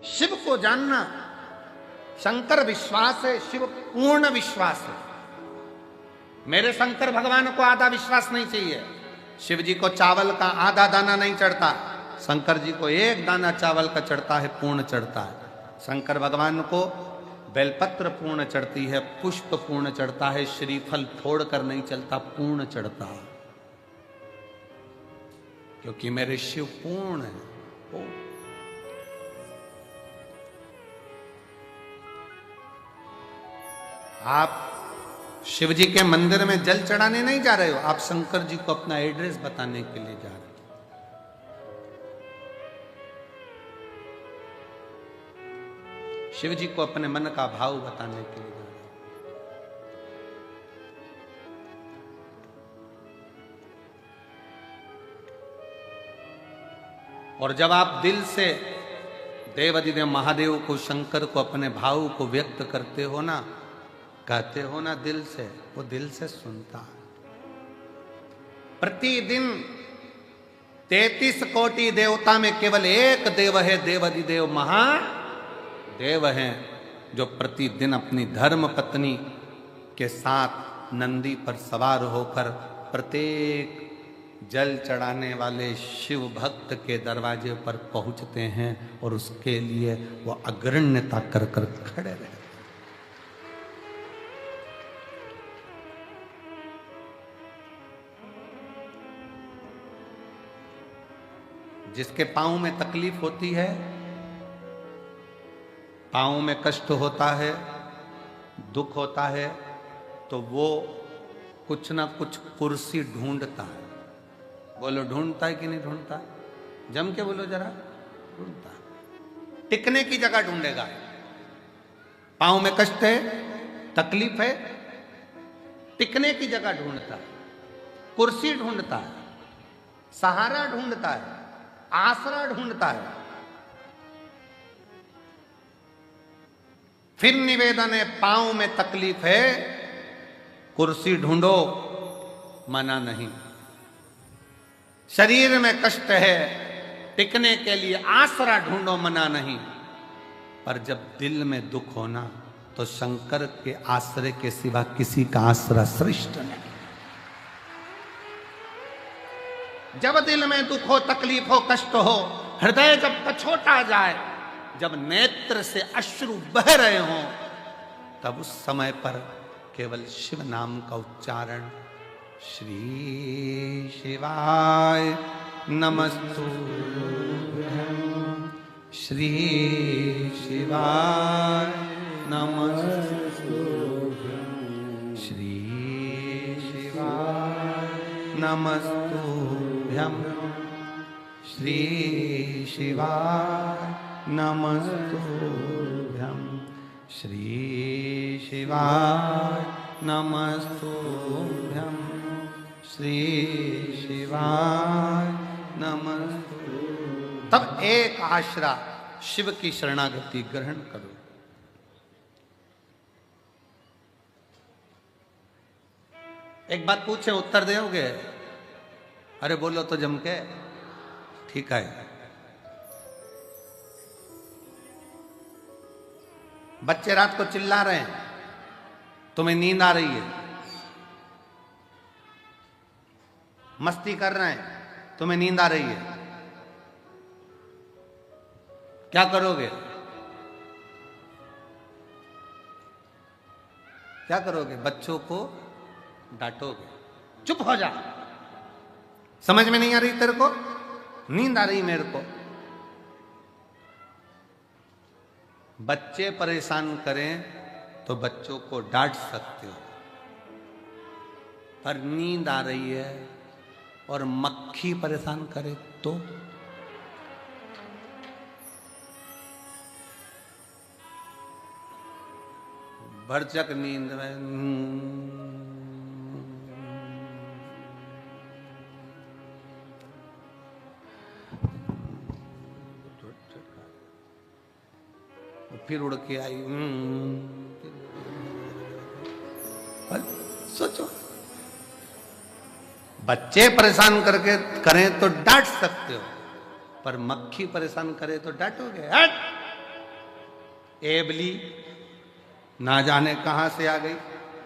शिव को जानना शंकर विश्वास है, शिव पूर्ण विश्वास है। मेरे शंकर भगवान को आधा विश्वास नहीं चाहिए। शिव जी को चावल का आधा दाना नहीं चढ़ता, शंकर जी को एक दाना चावल का चढ़ता है, पूर्ण चढ़ता है। शंकर भगवान को बेलपत्र पूर्ण चढ़ती है, पुष्प पूर्ण चढ़ता है, श्रीफल फोड़ कर नहीं चलता, पूर्ण चढ़ता है, क्योंकि मेरे शिव पूर्ण है। आप शिव जी के मंदिर में जल चढ़ाने नहीं जा रहे हो, आप शंकर जी को अपना एड्रेस बताने के लिए जा रहे हो। शिव जी को अपने मन का भाव बताने के लिए जा रहे हो। और जब आप दिल से देवाधिदेव महादेव को, शंकर को, अपने भाव को व्यक्त करते हो ना, कहते हो ना दिल से, वो दिल से सुनता है। प्रतिदिन 33 कोटि देवता में केवल एक देव है, देवाधिदेव महादेव हैं, जो प्रतिदिन अपनी धर्म पत्नी के साथ नंदी पर सवार होकर प्रत्येक जल चढ़ाने वाले शिव भक्त के दरवाजे पर पहुंचते हैं और उसके लिए वो अग्रण्यता कर कर खड़े रहते। जिसके पांव में तकलीफ होती है, पांव में कष्ट होता है, दुख होता है, तो वो कुछ ना कुछ कुर्सी ढूंढता है। बोलो ढूंढता है कि नहीं ढूंढता? जम के बोलो जरा, ढूंढता है। टिकने की जगह ढूंढेगा। पांव में कष्ट है, तकलीफ है, टिकने की जगह ढूंढता है, कुर्सी ढूंढता है, सहारा ढूंढता है, आसरा ढूंढता है। फिर निवेदन है, पांव में तकलीफ है, कुर्सी ढूंढो, मना नहीं। शरीर में कष्ट है, टिकने के लिए आसरा ढूंढो, मना नहीं। पर जब दिल में दुख होना, तो शंकर के आश्रय के सिवा किसी का आसरा श्रेष्ठ नहीं। जब दिल में दुख हो, तकलीफ हो, कष्ट हो, हृदय जब कछोटा जाए, जब नेत्र से अश्रु बह रहे हों, तब उस समय पर केवल शिव नाम का उच्चारण, श्री शिवाय नमस्तुभ्यं, श्री शिवाय नमस्तुभ्यं, श्री शिवाय नमस्तुभ्यं, श्री शिवाय नमस्तुभ्यं, श्री शिवाय नमस्तुभ्यं, श्री शिवाय नमस्तुभ्यं। तब एक आश्रा शिव की शरणागति ग्रहण करो। एक बात पूछे, उत्तर दोगे? अरे बोलो तो जम के। ठीक है। बच्चे रात को चिल्ला रहे हैं, तुम्हें नींद आ रही है, मस्ती कर रहे हैं, तुम्हें नींद आ रही है, क्या करोगे? क्या करोगे? बच्चों को डांटोगे, चुप हो जा, समझ में नहीं आ रही तेरे को, नींद आ रही मेरे को। बच्चे परेशान करें तो बच्चों को डांट सकते हो, पर नींद आ रही है और मक्खी परेशान करे तो? भरचक नींद में फिर उड़ के आई। सोचो, बच्चे परेशान करके करें तो डांट सकते हो, पर मक्खी परेशान करे तो डांटोगे? हट, एबली ना जाने कहां से आ गई,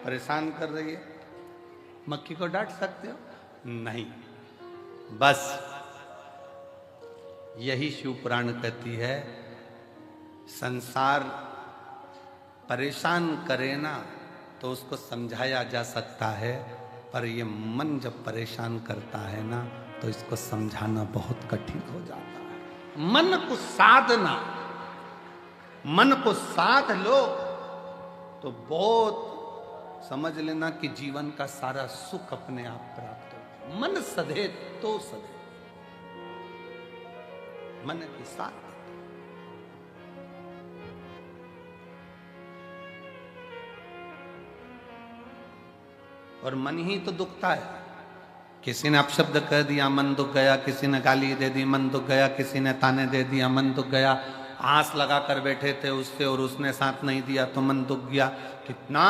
परेशान कर रही है। मक्खी को डांट सकते हो? नहीं। बस यही शिव पुराण कहती है, संसार परेशान करे ना तो उसको समझाया जा सकता है, पर ये मन जब परेशान करता है ना तो इसको समझाना बहुत कठिन हो जाता है। मन को साधना, मन को साध लो तो बहुत समझ लेना कि जीवन का सारा सुख अपने आप प्राप्त हो। मन सधे तो सधे, मन के साथ। और मन ही तो दुखता है। किसी ने अपशब्द कह दिया, मन दुख गया। किसी ने गाली दे दी, मन दुख गया। किसी ने ताने दे दिया, मन दुख गया। आस लगा कर बैठे थे उससे और उसने साथ नहीं दिया तो मन दुख गया। कितना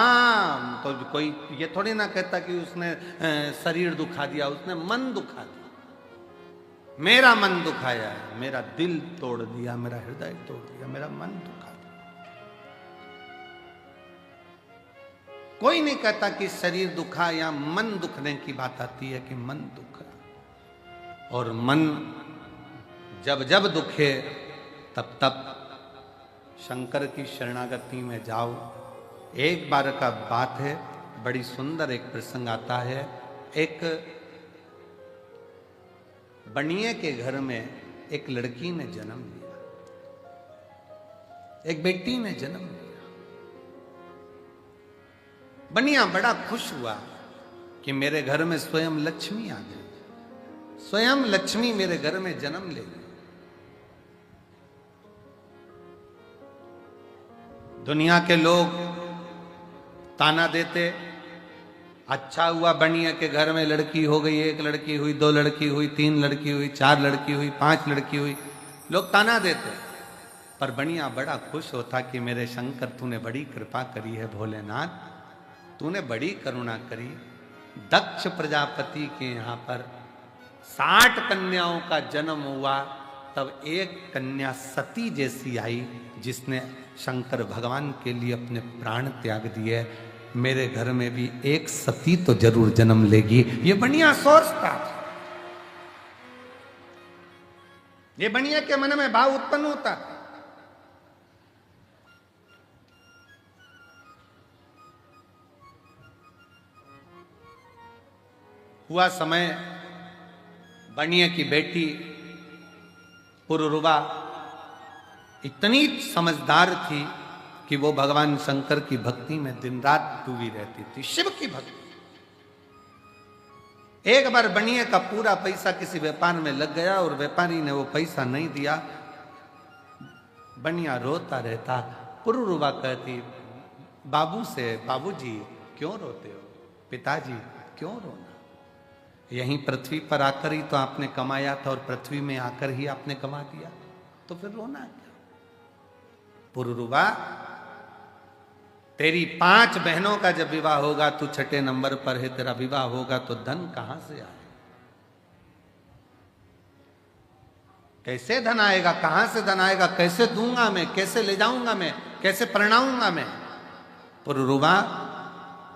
तो कोई ये थोड़ी ना कहता कि उसने शरीर दुखा दिया, उसने मन दुखा दिया। मेरा मन दुखाया है, मेरा दिल तोड़ दिया, मेरा हृदय तोड़ दिया, मेरा मन दुखा दिया। कोई नहीं कहता कि शरीर दुखा या मन दुखने की बात आती है कि मन दुखा। और मन जब जब दुखे तब तब शंकर की शरणागति में जाओ। एक बार का बात है, बड़ी सुंदर एक प्रसंग आता है। एक बनिए के घर में एक लड़की ने जन्म लिया, एक बेटी ने जन्म लिया। बनिया बड़ा खुश हुआ कि मेरे घर में स्वयं लक्ष्मी आ गई, स्वयं लक्ष्मी मेरे घर में जन्म ले गई। दुनिया के लोग ताना देते, अच्छा हुआ बनिया के घर में लड़की हो गई, एक लड़की हुई, दो लड़की हुई, तीन लड़की हुई, चार लड़की हुई, पांच लड़की हुई। लोग ताना देते, पर बनिया बड़ा खुश होता कि मेरे शंकर तूने बड़ी कृपा करी है, भोलेनाथ तूने बड़ी करुणा करी। दक्ष प्रजापति के यहाँ पर 60 कन्याओं का जन्म हुआ, तब एक कन्या सती जैसी आई जिसने शंकर भगवान के लिए अपने प्राण त्याग दिए। मेरे घर में भी एक सती तो जरूर जन्म लेगी, ये बनिया सोचता। ये बनिया के मन में भाव उत्पन्न होता। हुआ समय, बनिया की बेटी पुरुरुवा इतनी समझदार थी कि वो भगवान शंकर की भक्ति में दिन रात डूबी रहती थी, शिव की भक्ति। एक बार बनिए का पूरा पैसा किसी व्यापार में लग गया और व्यापारी ने वो पैसा नहीं दिया। बनिया रोता रहता। पुरुरुवा कहती बाबू से, बाबूजी क्यों रोते हो, पिताजी क्यों रोना, यहीं पृथ्वी पर आकर ही तो आपने कमाया था और पृथ्वी में आकर ही आपने कमा दिया, तो फिर रोना क्या। पुरुरुवा तेरी 5 बहनों का जब विवाह होगा, तू 6ठे नंबर पर है, तेरा विवाह होगा तो धन कहां से आए, कैसे धन आएगा, कहां से धन आएगा, कैसे दूंगा मैं, कैसे ले जाऊंगा मैं, कैसे परणाऊंगा मैं। पुरुरुवा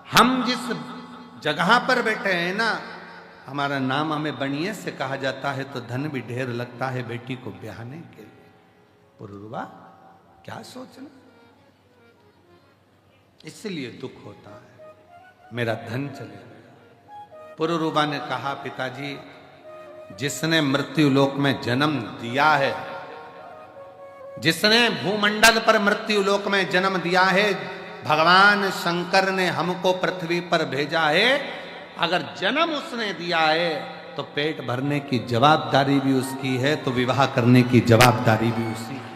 हम जिस जगह पर बैठे हैं ना, हमारा नाम हमें बनिए से कहा जाता है तो धन भी ढेर लगता है बेटी को ब्याहने के लिए। पुरुरुवा क्या सोचना, इसलिए दुख होता है, मेरा धन चले गया। पुरुरुवा ने कहा पिताजी, जिसने मृत्यु लोक में जन्म दिया है, जिसने भूमंडल पर मृत्यु लोक में जन्म दिया है, भगवान शंकर ने हमको पृथ्वी पर भेजा है। अगर जन्म उसने दिया है तो पेट भरने की जवाबदारी भी उसकी है, तो विवाह करने की जवाबदारी भी उसी की।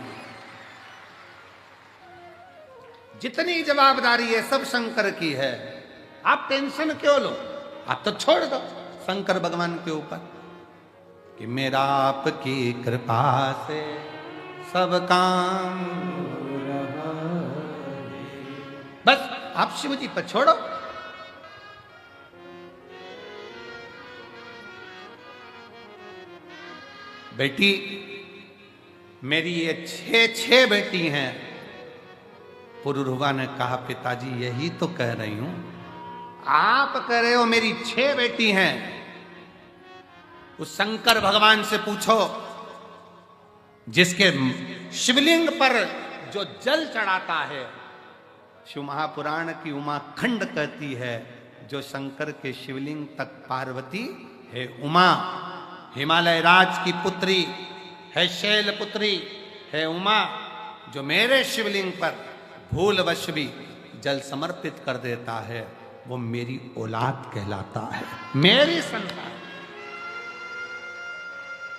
जितनी जवाबदारी है सब शंकर की है। आप टेंशन क्यों लो, आप तो छोड़ दो शंकर भगवान के ऊपर कि मेरा आपकी कृपा से सब काम, बस आप शिव जी पर छोड़ो। बेटी मेरी ये 6 बेटी हैं, पुरुरवा ने कहा, पिताजी यही तो कह रही हूं। आप कह रहे हो मेरी 6 बेटी हैं। उस शंकर भगवान से पूछो जिसके शिवलिंग पर जो जल चढ़ाता है। शिव महापुराण की उमा खंड कहती है, जो शंकर के शिवलिंग तक पार्वती है उमा, हिमालय राज की पुत्री है, शैल पुत्री है उमा, जो मेरे शिवलिंग पर भूलवश भी जल समर्पित कर देता है, वो मेरी औलाद कहलाता है, मेरी संतान।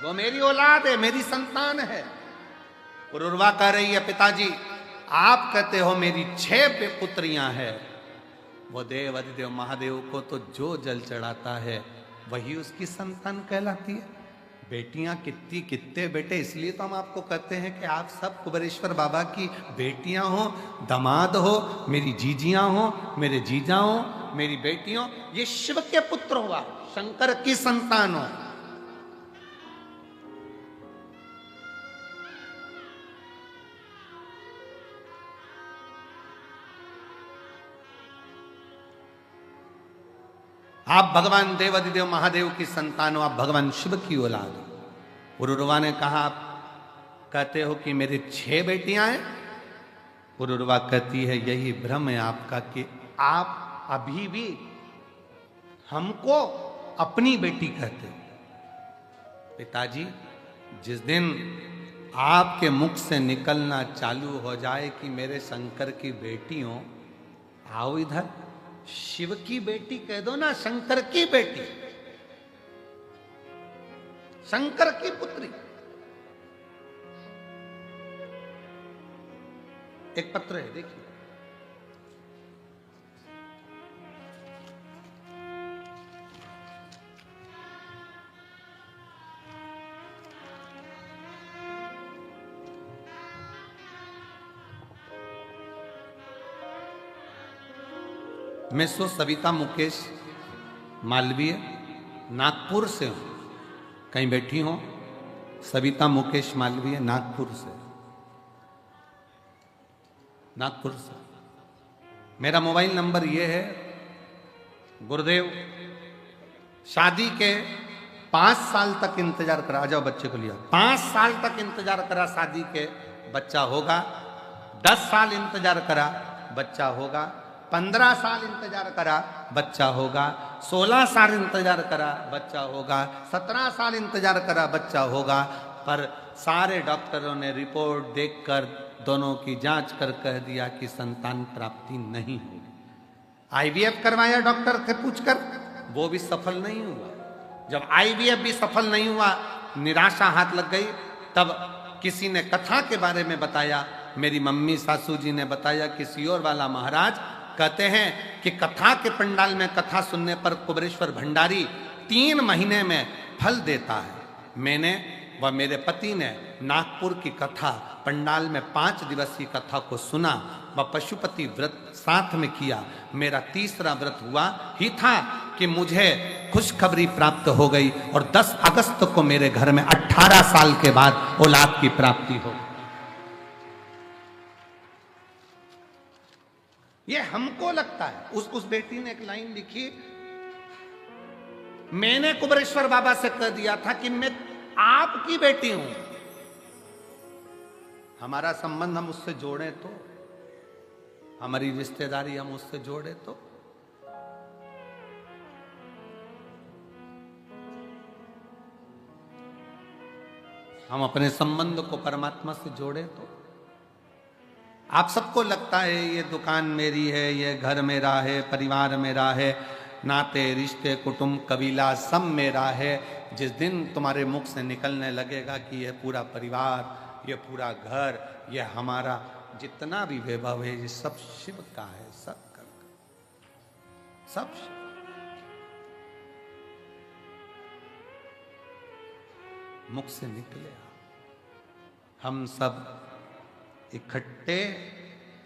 वो मेरी औलाद है, मेरी संतान है। पुरुरवा कह रही है, पिताजी आप कहते हो मेरी 6 पुत्रियां हैं। वो देव अधिदेव महादेव को तो जो जल चढ़ाता है वही उसकी संतान कहलाती है। बेटियां कितनी, कितने बेटे, इसलिए तो हम आपको कहते हैं कि आप सब कुबेरेश्वर बाबा की बेटियां हो, दामाद हो, मेरी जीजियां हो, मेरे जीजा हो, मेरी बेटियों, ये शिव के पुत्र हुआ, शंकर की संतान हो। आप भगवान देवाधिदेव महादेव की संतान हो, आप भगवान शिव की औलाद हो। पुरुरवा ने कहा, आप कहते हो कि मेरी 6 बेटियां हैं। पुरुरवा कहती है, यही भ्रम है आपका कि आप अभी भी हमको अपनी बेटी कहते हो। पिताजी जिस दिन आपके मुख से निकलना चालू हो जाए कि मेरे शंकर की बेटी हो, आओ इधर, शिव की बेटी कह दो ना, शंकर की बेटी, शंकर की पुत्री। एक पत्र है, देखिए। मैं सविता मुकेश मालवीय नागपुर से हूं। कहीं बैठी हो? सविता मुकेश मालवीय नागपुर से, नागपुर से। मेरा मोबाइल नंबर ये है। गुरुदेव शादी के 5 साल तक इंतजार करा, आ जाओ बच्चे को लिया, 5 साल तक इंतजार करा शादी के, बच्चा होगा। 10 साल इंतजार करा, बच्चा होगा। 15 साल इंतजार करा, बच्चा होगा। 16 साल इंतजार करा, बच्चा होगा। 17 साल इंतजार करा, बच्चा होगा। पर सारे डॉक्टरों ने रिपोर्ट देखकर दोनों की जांच कर कह दिया कि संतान प्राप्ति नहीं होगी। आईवीएफ करवाया डॉक्टर से पूछकर, वो भी सफल नहीं हुआ। जब आईवीएफ भी सफल नहीं हुआ, निराशा हाथ लग गई। तब किसी ने कथा के बारे में बताया, मेरी मम्मी सासू जी ने बताया कि सियोर वाला महाराज कहते हैं कि कथा के पंडाल में कथा सुनने पर कुबेरेश्वर भंडारी 3 महीने में फल देता है। मैंने व मेरे पति ने नागपुर की कथा पंडाल में 5 दिवसीय कथा को सुना व पशुपति व्रत साथ में किया। मेरा तीसरा व्रत हुआ ही था कि मुझे खुशखबरी प्राप्त हो गई और 10 अगस्त को मेरे घर में 18 साल के बाद औलाद की प्राप्ति हो। ये हमको लगता है। उस बेटी ने एक लाइन लिखी, मैंने कुबेरेश्वर बाबा से कह दिया था कि मैं आपकी बेटी हूं। हमारा संबंध हम उससे जोड़े तो, हमारी रिश्तेदारी हम उससे जोड़े तो। हम अपने संबंध को परमात्मा से जोड़े तो। आप सबको लगता है ये दुकान मेरी है, ये घर मेरा है, परिवार मेरा है, नाते रिश्ते कुटुंब कबीला सब मेरा है। जिस दिन तुम्हारे मुख से निकलने लगेगा कि ये पूरा परिवार, ये पूरा घर, ये हमारा जितना भी वैभव है, ये सब शिव का है, सब का, सब शिव। मुख से निकले हम सब इकट्ठे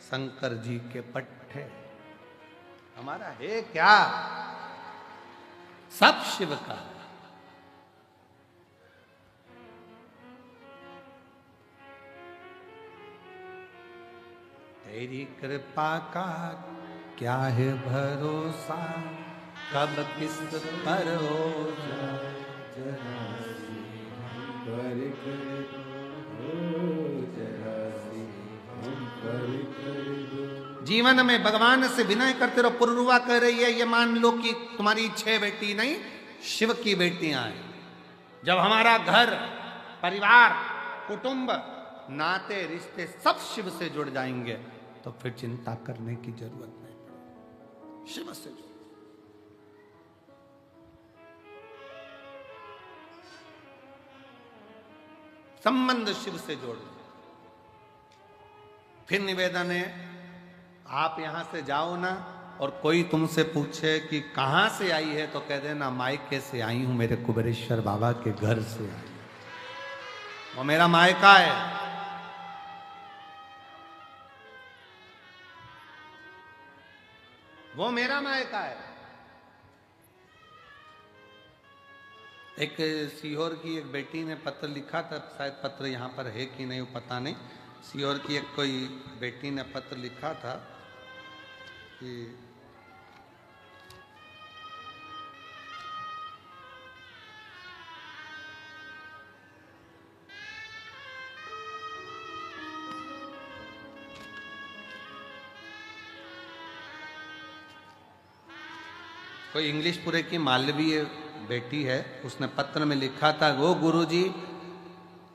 शंकर जी के पट्टे। हमारा है क्या? सब शिव का। तेरी कृपा का क्या है भरोसा, कब किस पर हो जाए जरा सी हम पर कर दो, जरा सी हम पर कर दो। जीवन में भगवान से विनय करते रहो। पुरुरवा कह रही है, ये मान लो कि तुम्हारी 6 बेटी नहीं, शिव की बेटियां हैं। जब हमारा घर परिवार कुटुंब नाते रिश्ते सब शिव से जुड़ जाएंगे तो फिर चिंता करने की जरूरत नहीं पड़ेगी। शिव से जुड़, संबंध शिव से जोड़। फिर निवेदन है, आप यहां से जाओ ना और कोई तुमसे पूछे कि कहां से आई है तो कह देना मायके से आई हूं, मेरे कुबेरेश्वर बाबा के घर से आई, वो मेरा मायका है। वो मेरा मायका है। एक सीहोर की एक बेटी ने पत्र लिखा था, शायद पत्र यहाँ पर है कि नहीं वो पता नहीं। सीहोर की एक कोई बेटी ने पत्र लिखा था कि कोई इंग्लिशपुरे की मालवीय बेटी है, उसने पत्र में लिखा था, वो गुरुजी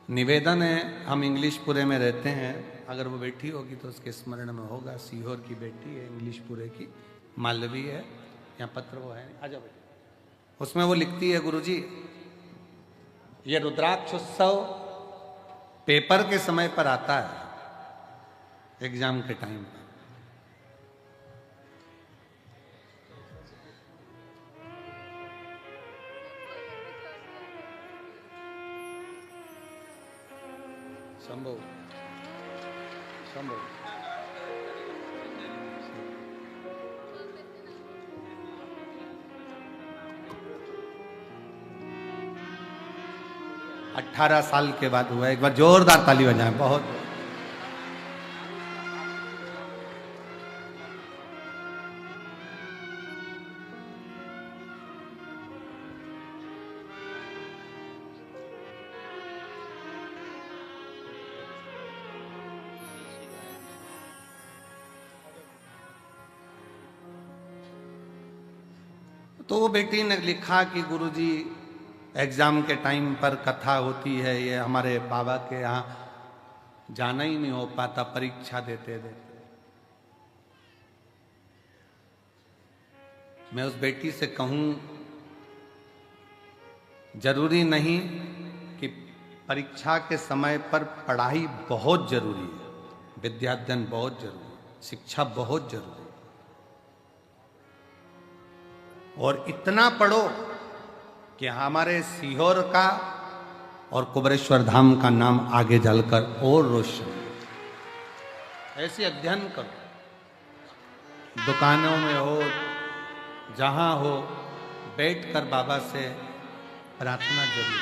निवेदन है, हम इंग्लिशपुरे में रहते हैं, अगर वो बेटी होगी तो उसके स्मरण में होगा। सीहोर की बेटी है, इंग्लिशपुरे की, मालवीय है। यहाँ पत्र वो है, आ जाओ बेटी। उसमें वो लिखती है, गुरुजी ये रुद्राक्ष उत्सव पेपर के समय पर आता है, एग्जाम के टाइम पर। संभव संभव 18 साल के बाद हुआ। एक बार जोरदार ताली बजाएं। बहुत तो वो बेटी ने लिखा कि गुरुजी एग्जाम के टाइम पर कथा होती है, ये हमारे बाबा के यहाँ जाना ही नहीं हो पाता परीक्षा देते देते। मैं उस बेटी से कहूं, जरूरी नहीं कि परीक्षा के समय पर पढ़ाई बहुत जरूरी है, विद्याध्ययन बहुत जरूरी है, शिक्षा बहुत जरूरी है, और इतना पढ़ो कि हमारे सीहोर का और कुबेरेश्वर धाम का नाम आगे चलकर और रोशन। ऐसे अध्ययन करो, दुकानों में हो, जहां हो, बैठकर बाबा से प्रार्थना जरूर।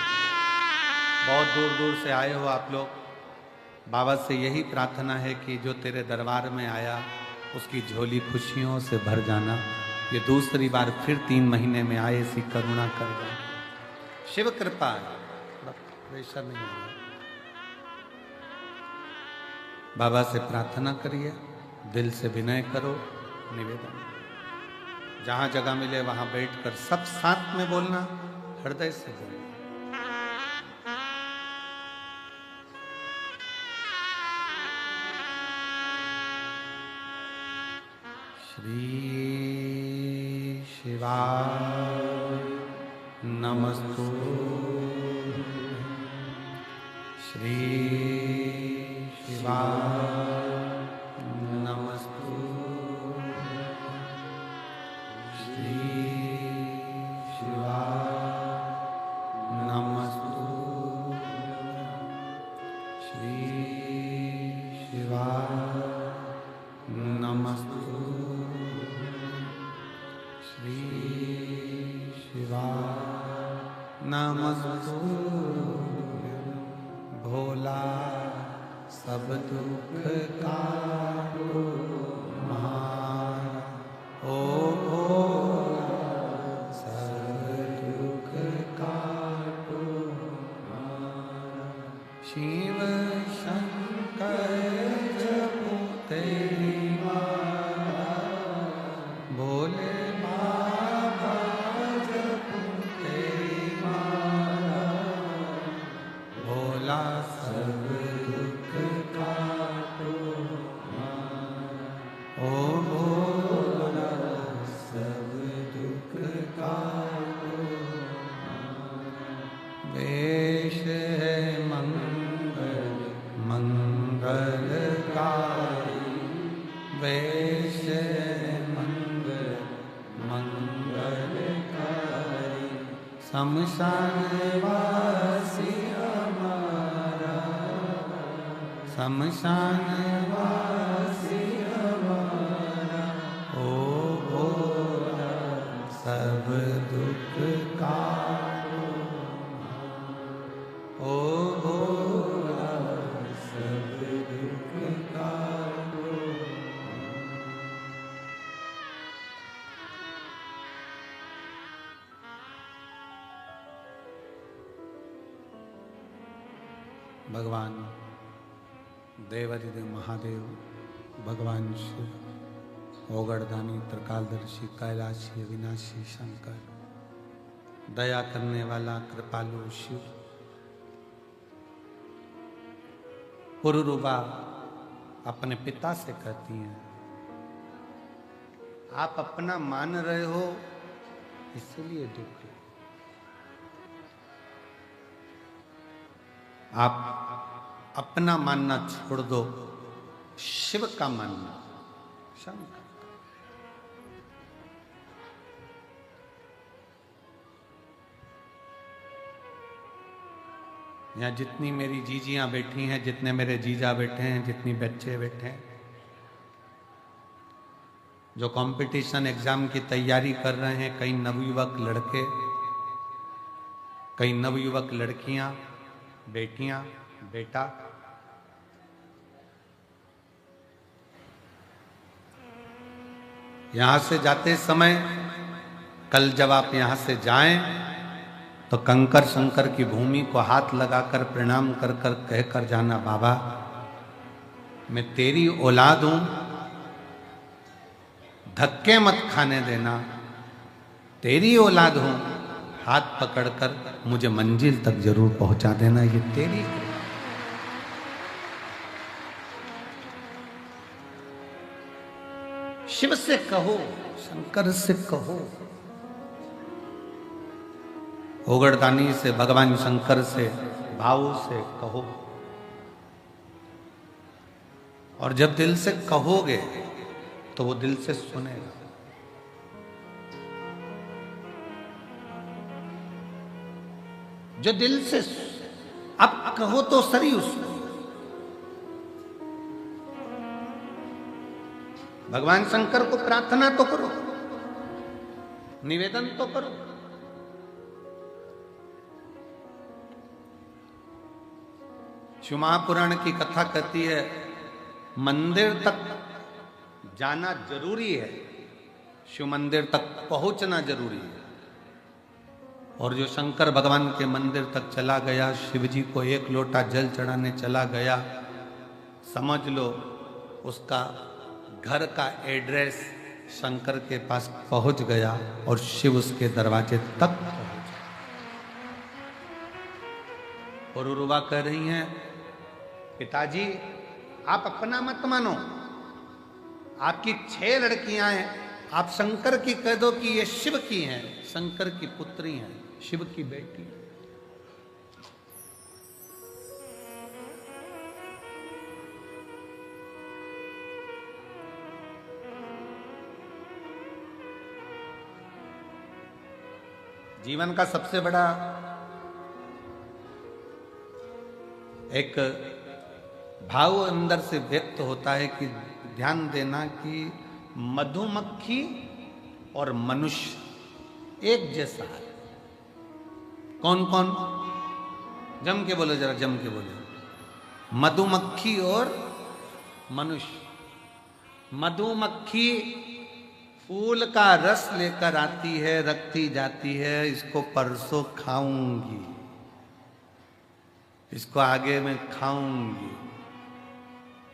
बहुत दूर दूर से आए हो आप लोग, बाबा से यही प्रार्थना है कि जो तेरे दरबार में आया उसकी झोली खुशियों से भर जाना। ये दूसरी बार फिर 3 महीने में आए, ऐसी करुणा कर जाए। शिव कृपा है, प्रेशर नहीं है। बाबा से प्रार्थना करिए, दिल से विनय करो, निवेदन। जहां जगह मिले वहां बैठकर सब साथ में बोलना, हृदय से बोलना। श्री शिवाय नमस्तु, श्री शिवाय नमस्तु, श्री शिवाय नमस्तु, श्री शिवाय नमस्तु, श्री शिवाय नमस्तु। भोला सब दुख का तेरी माला, भोले बाबा जपू तेरी माला, भोला सब दुख काटो ओ भोला सब दुख काटो। वेश है मंगल मंगलकारी, वेश है मंगल मंगलकारी, शमशान वासी हमारा, शमशान वासी हमारा, ओ भोला सब दुख काटो, ओ भोला सब दुख काटो। भगवान देवाधिदेव महादेव, भगवान शिव, ओगड़दानी, त्रिकालदर्शी, कैलाशी, अविनाशी शंकर, दया करने वाला कृपालु शिव, पुरुरुबा अपने पिता से कहती हैं, आप अपना मान रहे हो इसलिए दुख है। आप अपना मानना छोड़ दो, शिव का मानना, शंकर। यहाँ जितनी मेरी जीजियां बैठी हैं, जितने मेरे जीजा बैठे हैं, जितनी बच्चे बैठे हैं, जो कंपटीशन एग्जाम की तैयारी कर रहे हैं, कई नवयुवक लड़के, कई नवयुवक लड़कियां, बेटियां, बेटा, यहां से जाते समय, कल जब आप यहां से जाएं तो कंकर शंकर की भूमि को हाथ लगाकर प्रणाम कर कर कहकर जाना, बाबा मैं तेरी औलाद हूं, धक्के मत खाने देना, तेरी औलाद हूं, हाथ पकड़कर मुझे मंजिल तक जरूर पहुंचा देना, ये तेरी। शिव से कहो, शंकर से कहो, ओगड़दानी से, भगवान शंकर से भाव से कहो। और जब दिल से कहोगे तो वो दिल से सुनेगा। जो दिल से, अब कहो तो सही उसको, भगवान शंकर को प्रार्थना तो करो, निवेदन तो करो। शिव महापुराण की कथा कहती है, मंदिर तक जाना जरूरी है, शिव मंदिर तक पहुंचना जरूरी है। और जो शंकर भगवान के मंदिर तक चला गया, शिव जी को एक लोटा जल चढ़ाने चला गया, समझ लो उसका घर का एड्रेस शंकर के पास पहुंच गया और शिव उसके दरवाजे तक पहुंच गया। और उर्वा कह रही हैं, पिताजी आप अपना मत मानो, आपकी 6 लड़कियां हैं, आप शंकर की कह दो कि ये शिव की हैं, शंकर की पुत्री हैं, शिव की बेटी। जीवन का सबसे बड़ा एक भाव अंदर से व्यक्त होता है कि ध्यान देना कि मधुमक्खी और मनुष्य एक जैसा है। कौन कौन? जम के बोलो, जरा जम के बोलो। मधुमक्खी और मनुष्य। मधुमक्खी फूल का रस लेकर आती है, रखती जाती है, इसको परसों खाऊंगी, इसको आगे में खाऊंगी।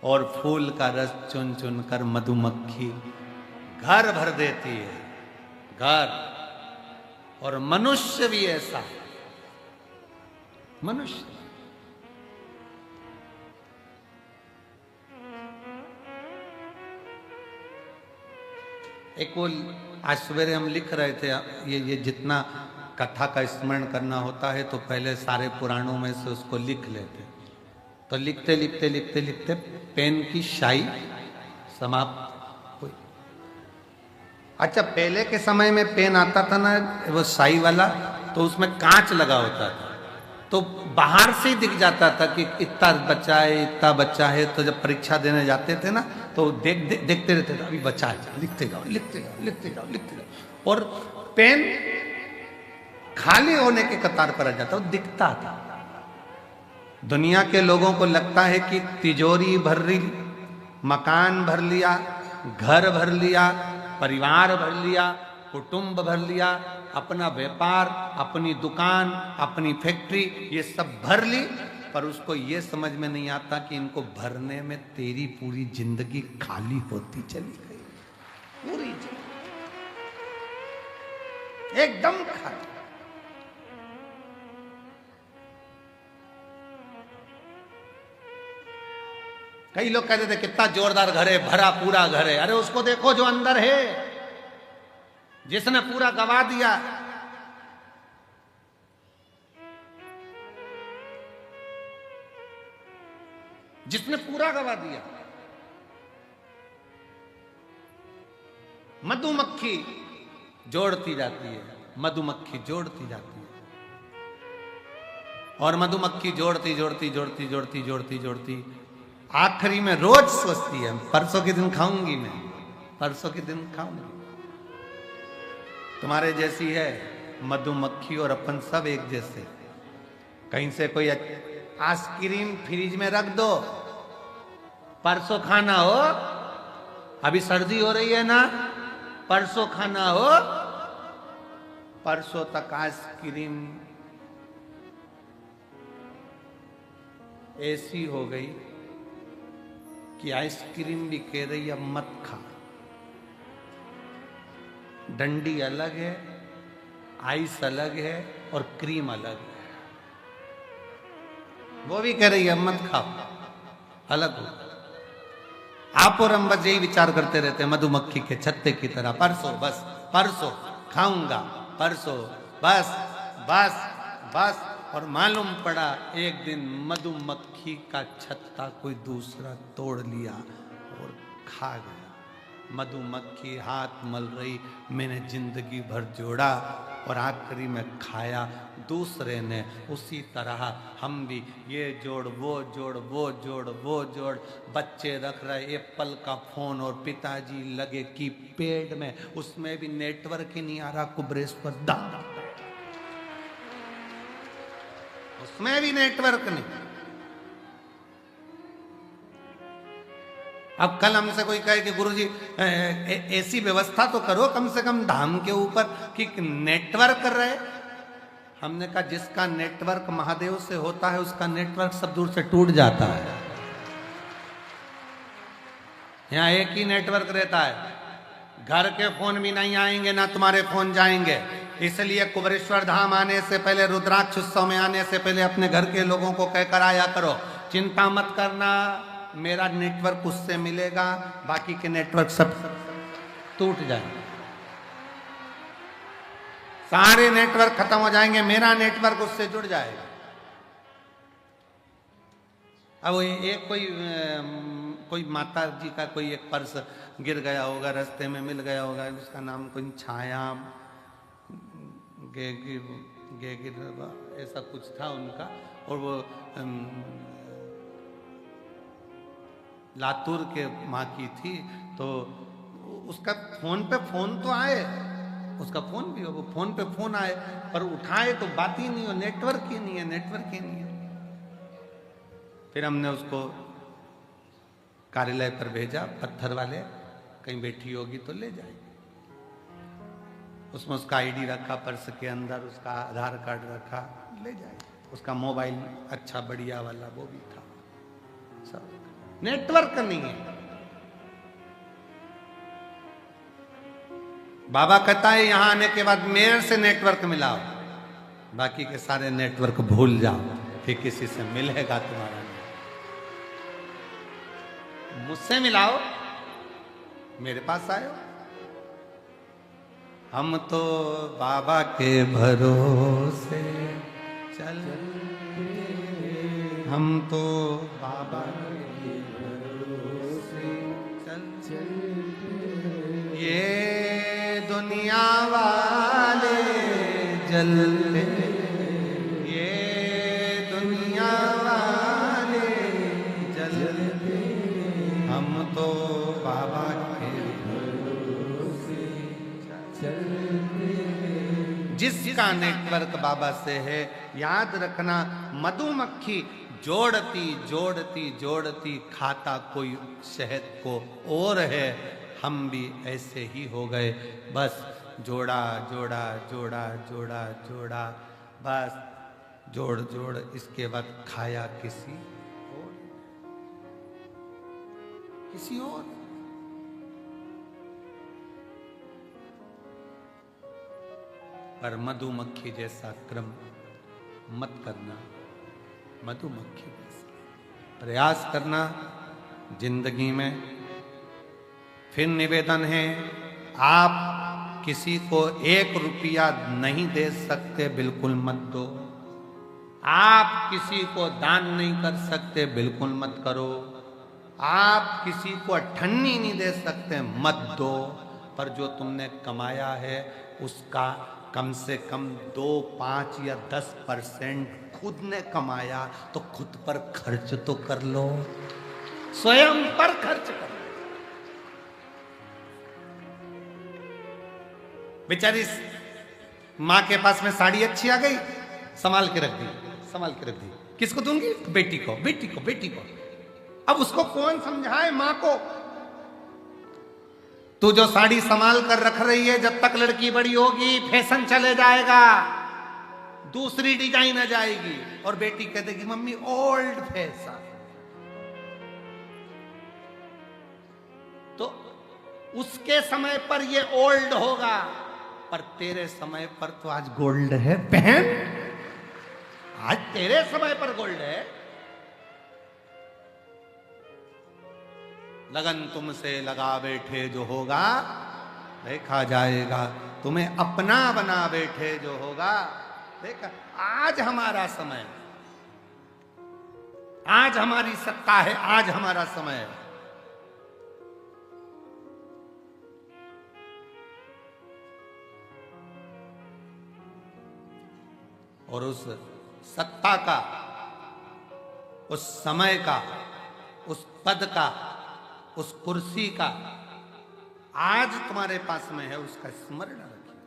और फूल का रस चुन चुन कर मधुमक्खी घर भर देती है, घर। और मनुष्य भी ऐसा है, मनुष्य। एक वो आज सवेरे हम लिख रहे थे, ये जितना कथा का स्मरण करना होता है तो पहले सारे पुराणों में से उसको लिख लेते, तो लिखते लिखते लिखते लिखते पेन की स्याही समाप्त हुई। अच्छा, पहले के समय में पेन आता था ना वो स्याही वाला, तो उसमें कांच लगा होता था, तो बाहर से ही दिख जाता था कि इतना बच्चा है, इतना बच्चा है। तो जब परीक्षा देने जाते थे ना तो देखते रहते थे, अभी बच्चा है, लिखते जाओ लिखते जाओ लिखते जाओ लिखते जाओ। और पेन खाली होने के कतार पर आ जाता, वो दिखता था। दुनिया के लोगों को लगता है कि तिजोरी भर ली, मकान भर लिया, घर भर लिया, परिवार भर लिया, कुटुंब भर लिया, अपना व्यापार, अपनी दुकान, अपनी फैक्ट्री, ये सब भर ली, पर उसको ये समझ में नहीं आता कि इनको भरने में तेरी पूरी जिंदगी खाली होती चली गई, पूरी जिंदगी एकदम खाली। कई लोग कहते थे कितना जोरदार घर है, भरा पूरा घर है। अरे उसको देखो जो अंदर है, जिसने पूरा गवा दिया। जिसने पूरा गवा दिया। मधुमक्खी जोड़ती जाती है, मधुमक्खी जोड़ती जाती है, और मधुमक्खी जोड़ती जोड़ती जोड़ती जोड़ती जोड़ती जोड़ती आखिरी में रोज सोचती है परसों के दिन खाऊंगी मैं, परसों के दिन खाऊंगी। तुम्हारे जैसी है मधुमक्खी और अपन सब एक जैसे। कहीं से कोई आइसक्रीम फ्रिज में रख दो, परसों खाना हो, अभी सर्दी हो रही है ना, परसों खाना हो, परसों तक आइसक्रीम ऐसी हो गई कि आइसक्रीम भी कह रही अब मत खा। डंडी अलग है, आइस अलग है, और क्रीम अलग है। वो भी कह रही है मत खाओ, अलग हो। आप और हम बस यही विचार करते रहते हैं मधुमक्खी के छत्ते की तरह, परसों बस, परसों खाऊंगा, परसों बस बस बस। और मालूम पड़ा एक दिन मधुमक्खी का छत्ता कोई दूसरा तोड़ लिया और खा गया। मधुमक्खी हाथ मल रही, मैंने जिंदगी भर जोड़ा और आखिरी में खाया दूसरे ने। उसी तरह हम भी ये जोड़ वो जोड़, वो जोड़ वो जोड़, बच्चे रख रहे एप्पल का फोन और पिताजी लगे की पेड़ में, उसमें भी नेटवर्क ही नहीं आ रहा, कुबरेश पर दाम, उसमें भी नेटवर्क नहीं। अब कल हमसे कोई कहे कि गुरुजी ऐसी व्यवस्था तो करो कम से कम धाम के ऊपर कि नेटवर्क कर रहे। हमने कहा जिसका नेटवर्क महादेव से होता है उसका नेटवर्क सब दूर से टूट जाता है। यहाँ एक ही नेटवर्क रहता है, घर के फोन भी नहीं आएंगे ना तुम्हारे फोन जाएंगे। इसलिए कुबरेश्वर धाम आने से पहले, रुद्राक्ष उत्सव में आने से पहले अपने घर के लोगों को कहकर आया करो, चिंता मत करना, मेरा नेटवर्क उससे मिलेगा, बाकी के नेटवर्क सब टूट जाएंगे, सारे नेटवर्क खत्म हो जाएंगे, मेरा नेटवर्क उससे जुड़ जाएगा। अब एक कोई माता जी का कोई एक पर्स गिर गया होगा, रास्ते में मिल गया होगा, उसका नाम कोई छाया ऐसा कुछ था उनका, और वो लातूर के माँ की थी। तो उसका फोन पे फोन तो आए, उसका फोन भी हो, वो फोन पे फोन आए, पर उठाए तो बात ही नहीं हो, नेटवर्क ही नहीं है, नेटवर्क ही नहीं है। फिर हमने उसको कार्यालय पर भेजा, पत्थर वाले, कहीं बैठी होगी तो ले जाएगी। उसमें उसका आईडी रखा, पर्स के अंदर उसका आधार कार्ड रखा, ले जाएगी। उसका मोबाइल अच्छा बढ़िया वाला वो भी था, सब। नेटवर्क नहीं है। बाबा कहता है यहां आने के बाद मेरे से नेटवर्क मिलाओ, बाकी के सारे नेटवर्क भूल जाओ, फिर किसी से मिलेगा तुम्हारा नहीं। मुझसे मिलाओ, मेरे पास आयो। हम तो बाबा के भरोसे चल, हम तो बाबा के भरोसे चल, ये दुनिया वाले जलते, ये दुनिया वाले जलते, हम तो बाबा के भरोसे चलते। जिसका नेटवर्क बाबा से है, याद रखना, मधुमक्खी जोड़ती जोड़ती जोड़ती खाता कोई शहद को और है। हम भी ऐसे ही हो गए, बस जोड़ा जोड़ा जोड़ा जोड़ा जोड़ा, बस जोड़ जोड़, इसके बाद खाया किसी और, किसी और। पर मधुमक्खी जैसा क्रम मत करना, मधुमक्खी जैसा प्रयास करना जिंदगी में। फिर निवेदन है, आप किसी को 1 रुपया नहीं दे सकते, बिल्कुल मत दो। आप किसी को दान नहीं कर सकते, बिल्कुल मत करो। आप किसी को अठन्नी नहीं दे सकते, मत दो। पर जो तुमने कमाया है उसका कम से कम 2, 5 या 10% खुद ने कमाया तो खुद पर खर्च तो कर लो, स्वयं पर खर्च कर लो। बेचारी माँ के पास में साड़ी अच्छी आ गई, संभाल के रख दी, संभाल के रख दी। किसको दूंगी? बेटी को, बेटी को, बेटी को। अब उसको कौन समझाए माँ को? तू जो साड़ी संभाल कर रख रही है, जब तक लड़की बड़ी होगी फैशन चले जाएगा, दूसरी डिजाइन आ जाएगी और बेटी कह देगी मम्मी ओल्ड फैशन। तो उसके समय पर ये ओल्ड होगा, पर तेरे समय पर तो आज गोल्ड है बहन, आज तेरे समय पर गोल्ड है। लगन तुमसे लगा बैठे जो होगा देखा जाएगा, तुम्हें अपना बना बैठे जो होगा देखा। आज हमारा समय, आज हमारी सत्ता है, आज हमारा समय है। और उस सत्ता का, उस समय का, उस पद का, उस कुर्सी का आज तुम्हारे पास में है, उसका स्मरण रखिए।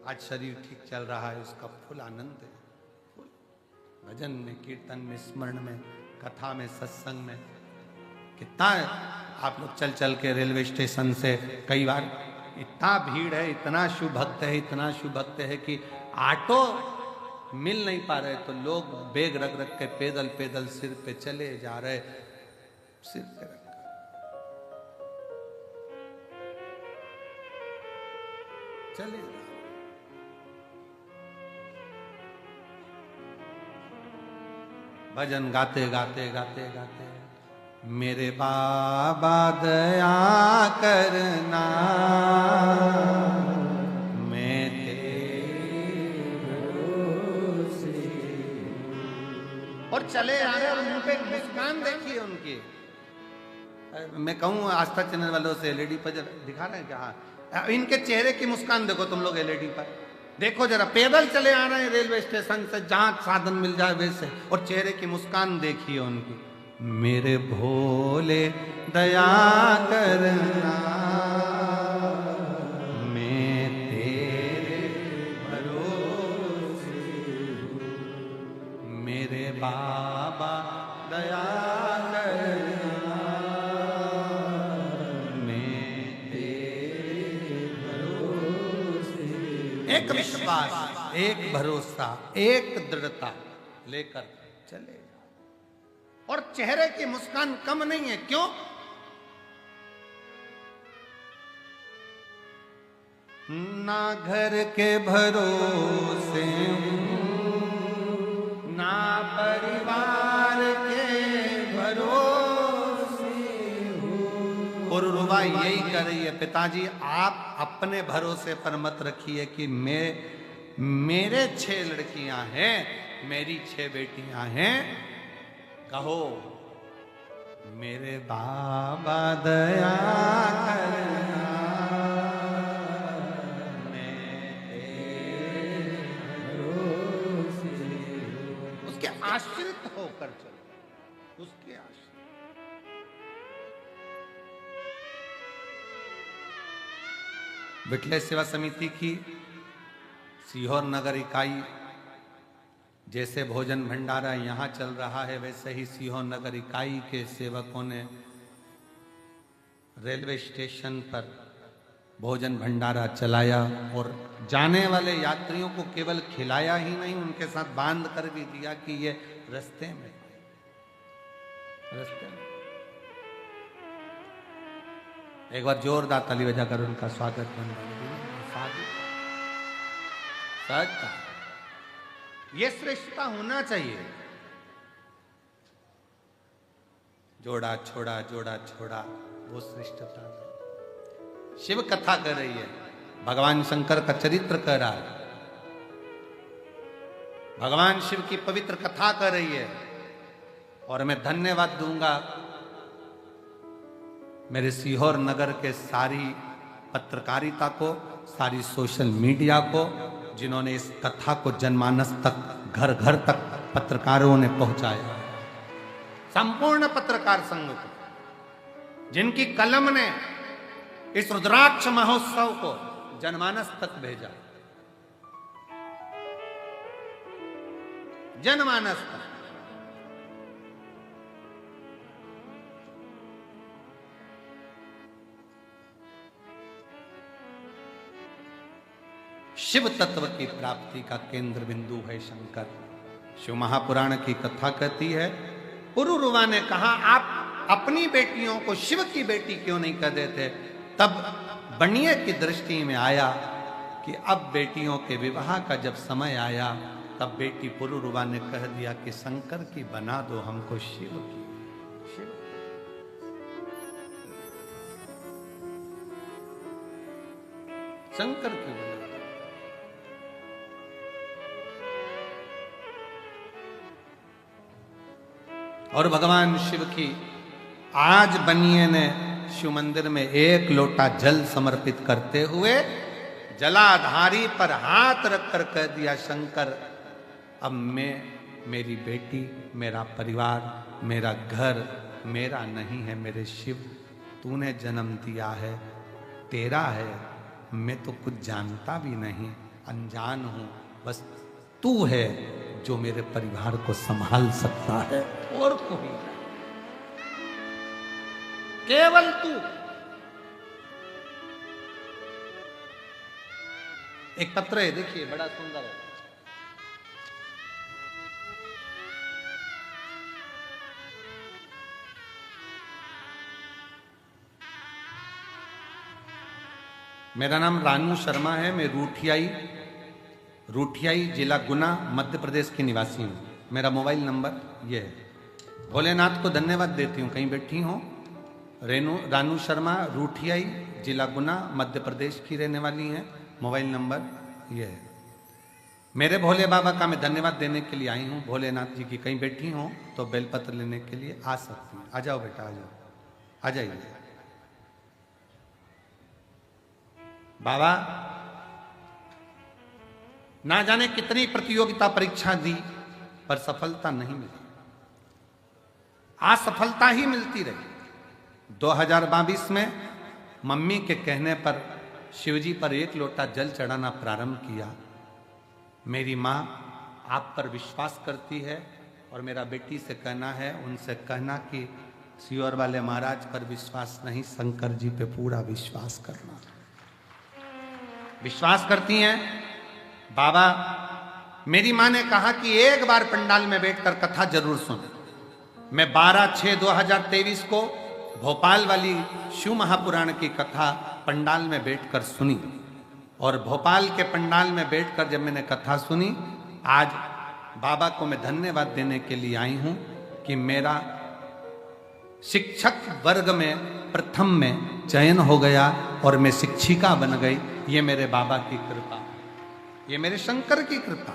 आज शरीर ठीक चल रहा है, उसका फुल आनंद है, फुल भजन में, कीर्तन में, स्मरण में, कथा में, सत्संग में। कितना आप लोग चल चल के रेलवे स्टेशन से कई बार, इतना भीड़ है, इतना शिव भक्त है, इतना शिव भक्त है कि ऑटो मिल नहीं पा रहे, तो लोग बैग रख रख के पैदल पैदल सिर पे चले जा रहे, सिर पे रख चले। भजन गाते गाते गाते गाते, मेरे बाबा दया करना, मैं तेरे भरोसे। और चले आ रहे, और मुंह पे मुस्कान देखिए उनकी। मैं कहूँ आस्था चैनल वालों से एलईडी पर दिखा रहे हैं क्या? हाँ, इनके चेहरे की मुस्कान देखो तुम लोग एलईडी पर, देखो जरा, पैदल चले आ रहे हैं रेलवे स्टेशन से, जहां साधन मिल जाए वैसे, और चेहरे की मुस्कान देखिए उनकी। मेरे भोले दया करना, मैं तेरे भरोसे, मेरे बाबा दया करना, मैं तेरे भरोसे। एक विश्वास, एक भरोसा, एक दृढ़ता लेकर चले। और चेहरे की मुस्कान कम नहीं है। क्यों? ना घर के भरोसे ना परिवार के भरोसे। पुरुरवा यही कर रही है, पिताजी आप अपने भरोसे पर मत रखिए कि मेरे 6 लड़कियां हैं, मेरी 6 बेटियां हैं। कहो मेरे बाबा दया करना, उसके आश्रित होकर चलो, उसके आश्रित। विठले सेवा समिति की सीहोर नगर इकाई, जैसे भोजन भंडारा यहाँ चल रहा है, वैसे ही सीहोर नगर इकाई के सेवकों ने रेलवे स्टेशन पर भोजन भंडारा चलाया और जाने वाले यात्रियों को केवल खिलाया ही नहीं, उनके साथ बांध कर भी दिया कि ये रास्ते में एक बार जोरदार ताली बजाकर उनका स्वागत बनता। ये श्रेष्ठता होना चाहिए। जोड़ा छोड़ा जोड़ा छोड़ा, वो श्रेष्ठता नहीं। शिव कथा कर रही है, भगवान शंकर का चरित्र कर रहा है, भगवान शिव की पवित्र कथा कर रही है। और मैं धन्यवाद दूंगा मेरे सीहोर नगर के सारी पत्रकारिता को, सारी सोशल मीडिया को, जिन्होंने इस कथा को जनमानस तक, घर घर तक पत्रकारों ने पहुंचाया। संपूर्ण पत्रकार संघ को, जिनकी कलम ने इस रुद्राक्ष महोत्सव को जनमानस तक भेजा, जनमानस तक। शिव तत्व की प्राप्ति का केंद्र बिंदु है शंकर। शिव महापुराण की कथा कहती है, पुरुरवा ने कहा आप अपनी बेटियों को शिव की बेटी क्यों नहीं कर देते? तब बनिए की दृष्टि में आया कि अब बेटियों के विवाह का जब समय आया, तब बेटी पुरुरवा ने कह दिया कि शंकर की बना दो हमको शिव की। शिव शंकर की बना। और भगवान शिव की आज बनिए ने शिव मंदिर में 1 लोटा जल समर्पित करते हुए जलाधारी पर हाथ रखकर कह दिया, शंकर अब मैं, मेरी बेटी, मेरा परिवार, मेरा घर मेरा नहीं है, मेरे शिव तूने जन्म दिया है, तेरा है। मैं तो कुछ जानता भी नहीं, अनजान हूं, बस तू है जो मेरे परिवार को संभाल सकता है, और कोई नहीं, केवल तू। एक पत्र है, देखिए बड़ा सुंदर है। मेरा नाम रानू शर्मा है, मैं रूठियाई जिला गुना मध्य प्रदेश की निवासी हूँ। मेरा मोबाइल नंबर ये है। भोलेनाथ को धन्यवाद देती हूँ, कहीं बैठी हूँ। रानू शर्मा, रूठियाई जिला गुना मध्य प्रदेश की रहने वाली हैं। मोबाइल नंबर ये है। मेरे भोले बाबा का मैं धन्यवाद देने के लिए आई हूँ। भोलेनाथ जी की कहीं बैठी हूँ तो बेलपत्र लेने के लिए आ सकती हैं। आ जाओ बेटा, आ जाओ, आ जाइए। बाबा ना जाने कितनी प्रतियोगिता परीक्षा दी पर सफलता नहीं मिली, असफलता ही मिलती रही। 2022 में मम्मी के कहने पर शिवजी पर 1 लोटा जल चढ़ाना प्रारंभ किया। मेरी माँ आप पर विश्वास करती है और मेरा बेटी से कहना है, उनसे कहना कि सीहोर वाले महाराज पर विश्वास नहीं, शंकर जी पे पूरा विश्वास करना। विश्वास करती हैं। बाबा, मेरी माँ ने कहा कि एक बार पंडाल में बैठकर कथा जरूर सुने। मैं 12/6/2023 को भोपाल वाली शिव महापुराण की कथा पंडाल में बैठकर सुनी, और भोपाल के पंडाल में बैठकर जब मैंने कथा सुनी, आज बाबा को मैं धन्यवाद देने के लिए आई हूं कि मेरा शिक्षक वर्ग में प्रथम में चयन हो गया और मैं शिक्षिका बन गई। ये मेरे बाबा की कृपा, ये मेरे शंकर की कृपा।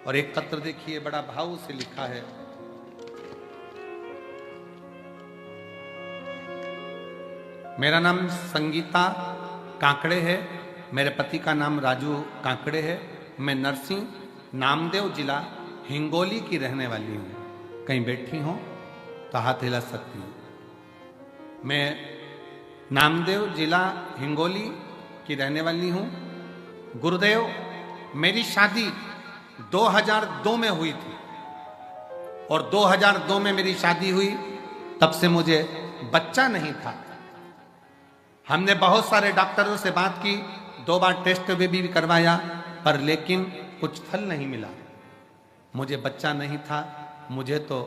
और एक पत्र देखिए, बड़ा भाव से लिखा है। मेरा नाम संगीता काकड़े है, मेरे पति का नाम राजू काकड़े है। मैं नरसिंह नामदेव जिला हिंगोली की रहने वाली हूँ। कहीं बैठी हो तो हाथ हिला सकती हूँ। मैं नामदेव जिला हिंगोली की रहने वाली हूँ। गुरुदेव, मेरी शादी 2002 में हुई थी, और 2002 में मेरी शादी हुई, तब से मुझे बच्चा नहीं था। हमने बहुत सारे डॉक्टरों से बात की, 2 बार टेस्ट भी करवाया, पर लेकिन कुछ फल नहीं मिला। मुझे बच्चा नहीं था। मुझे तो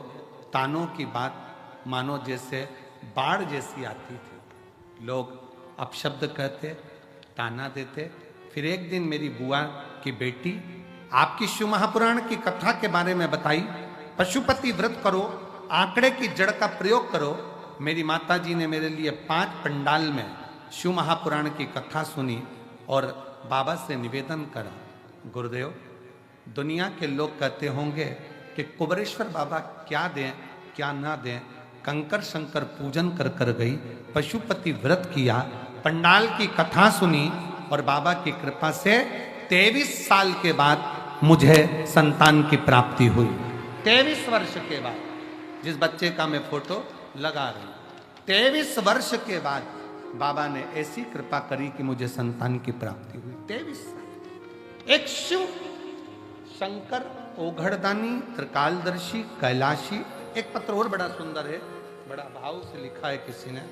तानों की बात मानो जैसे बाढ़ जैसी आती थी। लोग अपशब्द कहते, ताना देते। फिर एक दिन मेरी बुआ की बेटी आपकी शिव महापुराण की कथा के बारे में बताई, पशुपति व्रत करो, आंकड़े की जड़ का प्रयोग करो। मेरी माता जी ने मेरे लिए 5 पंडाल में शिव महापुराण की कथा सुनी और बाबा से निवेदन करा, गुरुदेव, दुनिया के लोग कहते होंगे कि कुबरेश्वर बाबा क्या दें क्या ना दें, कंकर शंकर पूजन कर कर गई, पशुपति व्रत किया, पंडाल की कथा सुनी, और बाबा की कृपा से 23 साल के बाद मुझे संतान की प्राप्ति हुई। 23 वर्ष के बाद, जिस बच्चे का मैं फोटो लगा रही हूं, 23 वर्ष के बाद बाबा ने ऐसी कृपा करी कि मुझे संतान की प्राप्ति हुई। 23 साल। एक शिव शंकर ओघड़दानी त्रिकालदर्शी कैलाशी। एक पत्र और बड़ा सुंदर है, बड़ा भाव से लिखा है किसी ने।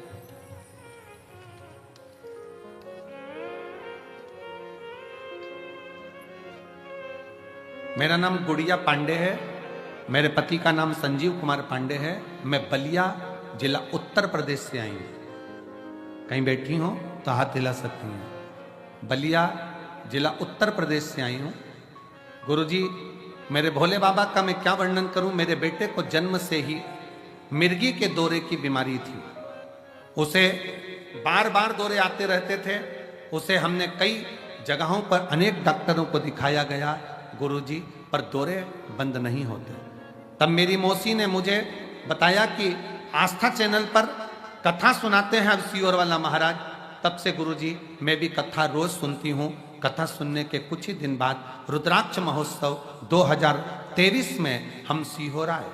मेरा नाम गुड़िया पांडे है, मेरे पति का नाम संजीव कुमार पांडे है। मैं बलिया जिला उत्तर प्रदेश से आई हूं। कहीं बैठी हो तो हाथ हिला सकती हैं। बलिया जिला उत्तर प्रदेश से आई हूं। गुरुजी, मेरे भोले बाबा का मैं क्या वर्णन करूं। मेरे बेटे को जन्म से ही मिर्गी के दौरे की बीमारी थी। उसे बार बार दौरे आते रहते थे। उसे हमने कई जगहों पर अनेक डॉक्टरों को दिखाया गया गुरुजी, पर दौरे बंद नहीं होते। तब मेरी मौसी ने मुझे बताया कि आस्था चैनल पर कथा सुनाते हैं अब सियोर वाला महाराज। तब से गुरुजी मैं भी कथा रोज सुनती हूँ। कथा सुनने के कुछ ही दिन बाद रुद्राक्ष महोत्सव 2023 में हम सीहोर आए,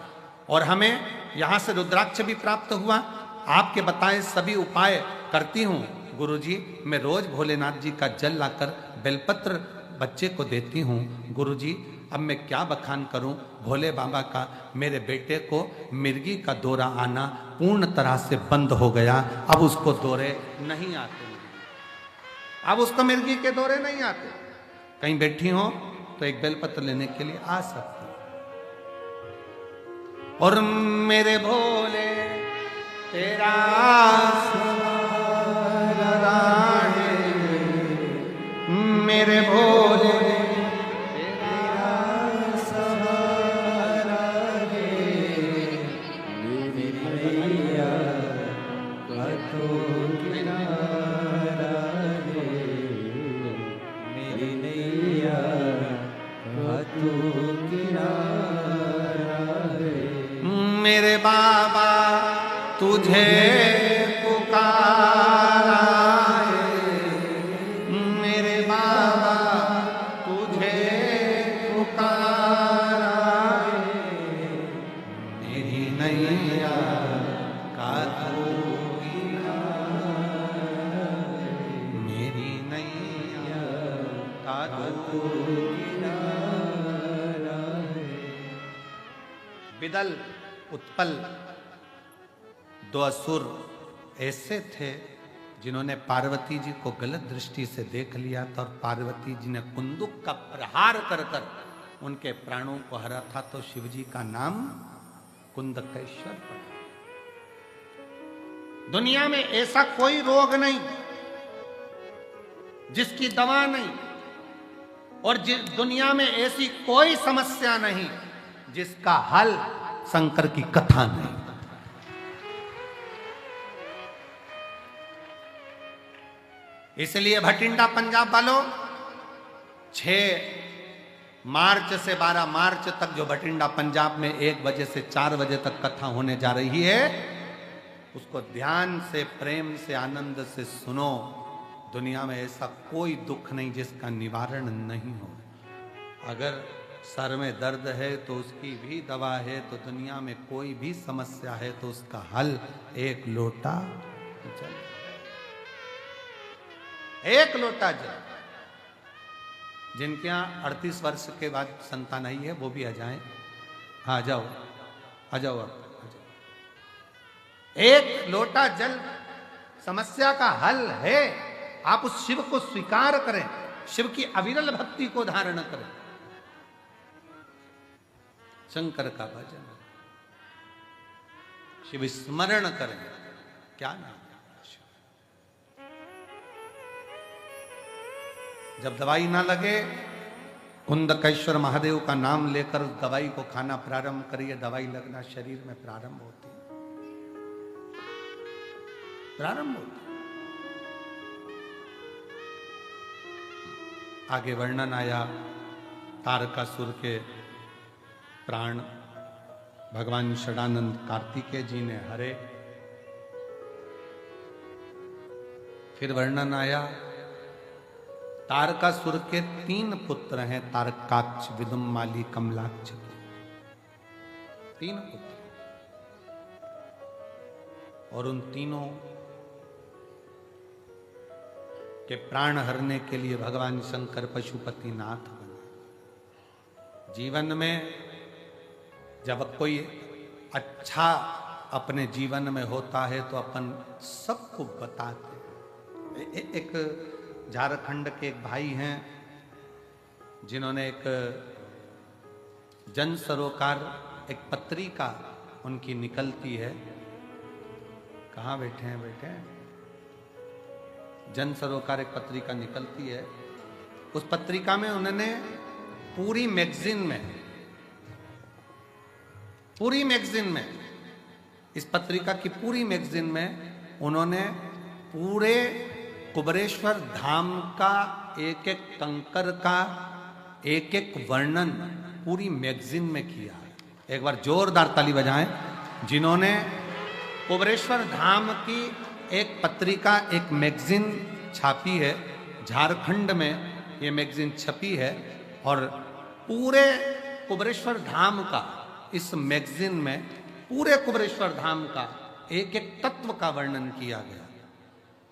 और हमें यहाँ से रुद्राक्ष भी प्राप्त हुआ। आपके बताए सभी उपाय करती हूँ गुरुजी। मैं रोज भोलेनाथ जी का जल लाकर बेलपत्र बच्चे को देती हूँ। गुरुजी, अब मैं क्या बखान करूं भोले बाबा का। मेरे बेटे को मिर्गी का दौरा आना पूर्ण तरह से बंद हो गया। अब उसको दौरे नहीं आते, अब उसको मिर्गी के दौरे नहीं आते। कहीं बैठी हो तो एक बेलपत्र लेने के लिए आ सकते हो। और मेरे भोले तेरा सहारा है, मेरे भोले मेरे बाबा तुझे पुकारा है, मेरे बाबा तुझे पुकारा है, मेरी नैया का तू किनारा है, मेरी नैया का तू किनारा है। बिदल उत्पल 2 असुर ऐसे थे जिन्होंने पार्वती जी को गलत दृष्टि से देख लिया था, और पार्वती जी ने कुंदुक का प्रहार कर कर उनके प्राणों को हरा था। तो शिव जी का नाम कुंदकेश्वर पड़ा। दुनिया में ऐसा कोई रोग नहीं जिसकी दवा नहीं, और दुनिया में ऐसी कोई समस्या नहीं जिसका हल शंकर की कथा नहीं। इसलिए भटिंडा पंजाब वालों, 6 मार्च से 12 मार्च तक जो भटिंडा पंजाब में 1 बजे से 4 बजे तक कथा होने जा रही है, उसको ध्यान से, प्रेम से, आनंद से सुनो। दुनिया में ऐसा कोई दुख नहीं जिसका निवारण नहीं हो। अगर सर में दर्द है तो उसकी भी दवा है, तो दुनिया में कोई भी समस्या है तो उसका हल एक लोटा जल। 1 लोटा जल। जिनके यहाँ 38 वर्ष के बाद संतान आई है वो भी आ जाएं। हाँ, आ जाओ, आ जाओ आप। 1 लोटा जल समस्या का हल है। आप उस शिव को स्वीकार करें, शिव की अविरल भक्ति को धारण करें, शंकर का भजन, शिव स्मरण करें। क्या नाम है? जब दवाई ना लगे, कुंदकेश्वर महादेव का नाम लेकर उस दवाई को खाना प्रारंभ करिए। दवाई लगना शरीर में प्रारंभ होती है, प्रारंभ होती है। आगे वर्णन आया तारकासुर के प्राण भगवान षडानंद कार्तिकेय जी ने हरे। फिर वर्णन आया तारकासुर के 3 पुत्र हैं, तारकाक्ष, विदुम्माली, कमलाक्ष। 3 पुत्र, और उन तीनों के प्राण हरने के लिए भगवान शंकर पशुपति नाथ बने। जीवन में जब कोई अच्छा अपने जीवन में होता है तो अपन सबको बताते। एक झारखंड के एक भाई हैं जिन्होंने एक जन सरोकार, एक पत्रिका उनकी निकलती है। कहाँ बैठे हैं? बैठे हैं। जन सरोकार एक पत्रिका निकलती है। उस पत्रिका में उन्होंने पूरी मैगजीन में इस पत्रिका की पूरी मैगजीन में उन्होंने पूरे कुबेरेश्वर धाम का एक एक कंकर का एक एक वर्णन पूरी मैगजीन में किया है। एक बार जोरदार ताली बजाएं जिन्होंने कुबेरेश्वर धाम की एक पत्रिका, एक मैगजीन छापी है। झारखंड में ये मैगजीन छपी है और पूरे कुबेरेश्वर धाम का, इस मैगजीन में पूरे कुबेरेश्वर धाम का एक एक तत्व का वर्णन किया गया।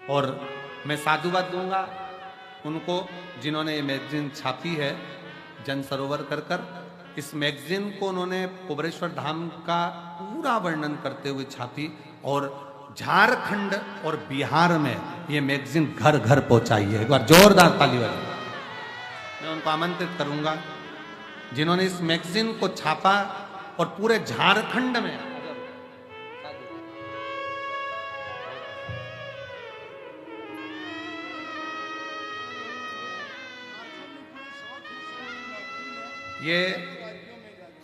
और मैं साधुवाद दूंगा उनको जिन्होंने ये मैगजीन छापी है, जन सरोवर कर। इस मैगजीन को उन्होंने कुबेरेश्वर धाम का पूरा वर्णन करते हुए छापी और झारखंड और बिहार में ये मैगजीन घर घर पहुंचाई है। एक बार जोरदार ताली बजाएं। मैं उनको आमंत्रित करूंगा जिन्होंने इस मैगजीन को छापा और पूरे झारखंड में ये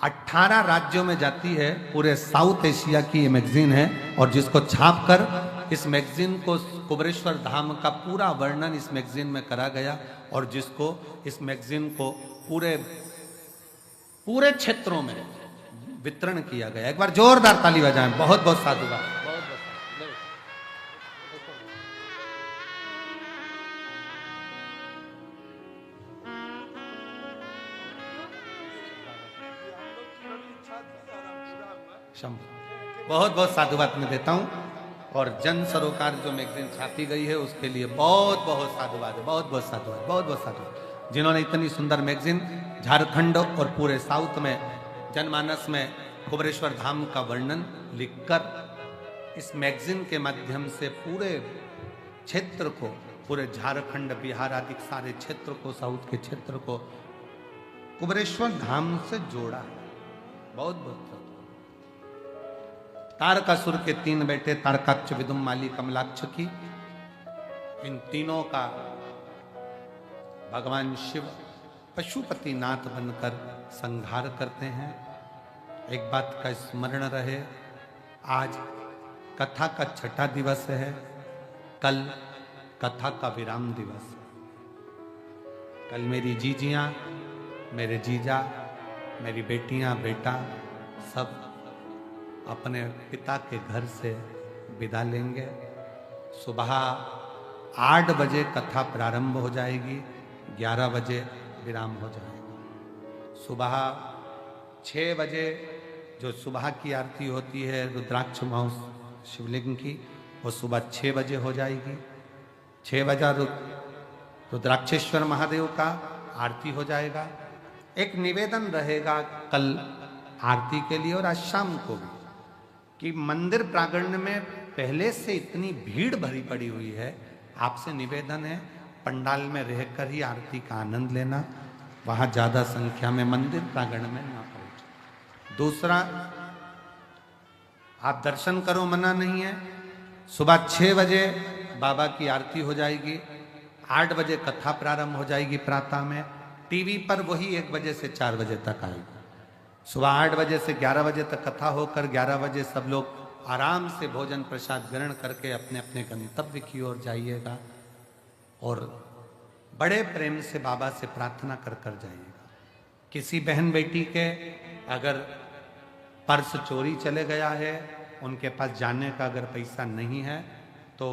18 राज्यों में जाती है। पूरे साउथ एशिया की ये मैगजीन है और जिसको छापकर इस मैगजीन को, कुबेरेश्वर धाम का पूरा वर्णन इस मैगजीन में करा गया और जिसको इस मैगजीन को पूरे क्षेत्रों में वितरण किया गया। एक बार जोरदार ताली बजाएं। बहुत बहुत साधुवाद। बहुत बहुत साधुवाद मैं देता हूं और जन सरोकार जो मैगजीन छापी गई है उसके लिए बहुत बहुत साधुवाद है। बहुत बहुत साधुवाद, बहुत बहुत साधुवाद जिन्होंने इतनी सुंदर मैगजीन झारखंड और पूरे साउथ में जनमानस में कुबेरेश्वर धाम का वर्णन लिखकर इस मैगजीन के माध्यम से पूरे क्षेत्र को, पूरे झारखंड, बिहार आदि सारे क्षेत्र को, साउथ के क्षेत्र को कुबेरेश्वर धाम से जोड़ा है। बहुत बहुत तारकासुर के 3 बेटे तारकाक्ष, विदुम्माली, कमलाक्ष की, इन तीनों का भगवान शिव पशुपति नाथ बनकर संहार करते हैं। एक बात का स्मरण रहे, आज कथा का 6ठा दिवस है, कल कथा का विराम दिवस है। कल मेरी जीजियां, मेरे जीजा, मेरी बेटियां, बेटा सब अपने पिता के घर से विदा लेंगे। सुबह 8 बजे कथा प्रारंभ हो जाएगी, 11 बजे विराम हो जाएगा। सुबह 6 बजे जो सुबह की आरती होती है रुद्राक्ष महोत्सव शिवलिंग की, वो सुबह 6 बजे हो जाएगी। 6 बजे रुद्राक्षेश्वर महादेव का आरती हो जाएगा। एक निवेदन रहेगा कल आरती के लिए और आज शाम को भी, कि मंदिर प्रांगण में पहले से इतनी भीड़ भरी पड़ी हुई है, आपसे निवेदन है पंडाल में रहकर ही आरती का आनंद लेना, वहां ज्यादा संख्या में मंदिर प्रांगण में ना पहुंचे। दूसरा, आप दर्शन करो, मना नहीं है। सुबह 6 बजे बाबा की आरती हो जाएगी, 8 बजे कथा प्रारंभ हो जाएगी प्रातः में। टीवी पर वही 1 बजे से 4 बजे तक आएगी। सुबह 8 बजे से 11 बजे तक कथा होकर 11 बजे सब लोग आराम से भोजन प्रसाद ग्रहण करके अपने अपने गंतव्य की ओर जाइएगा और बड़े प्रेम से बाबा से प्रार्थना कर कर जाइएगा। किसी बहन बेटी के अगर पर्स चोरी चले गया है, उनके पास जाने का अगर पैसा नहीं है, तो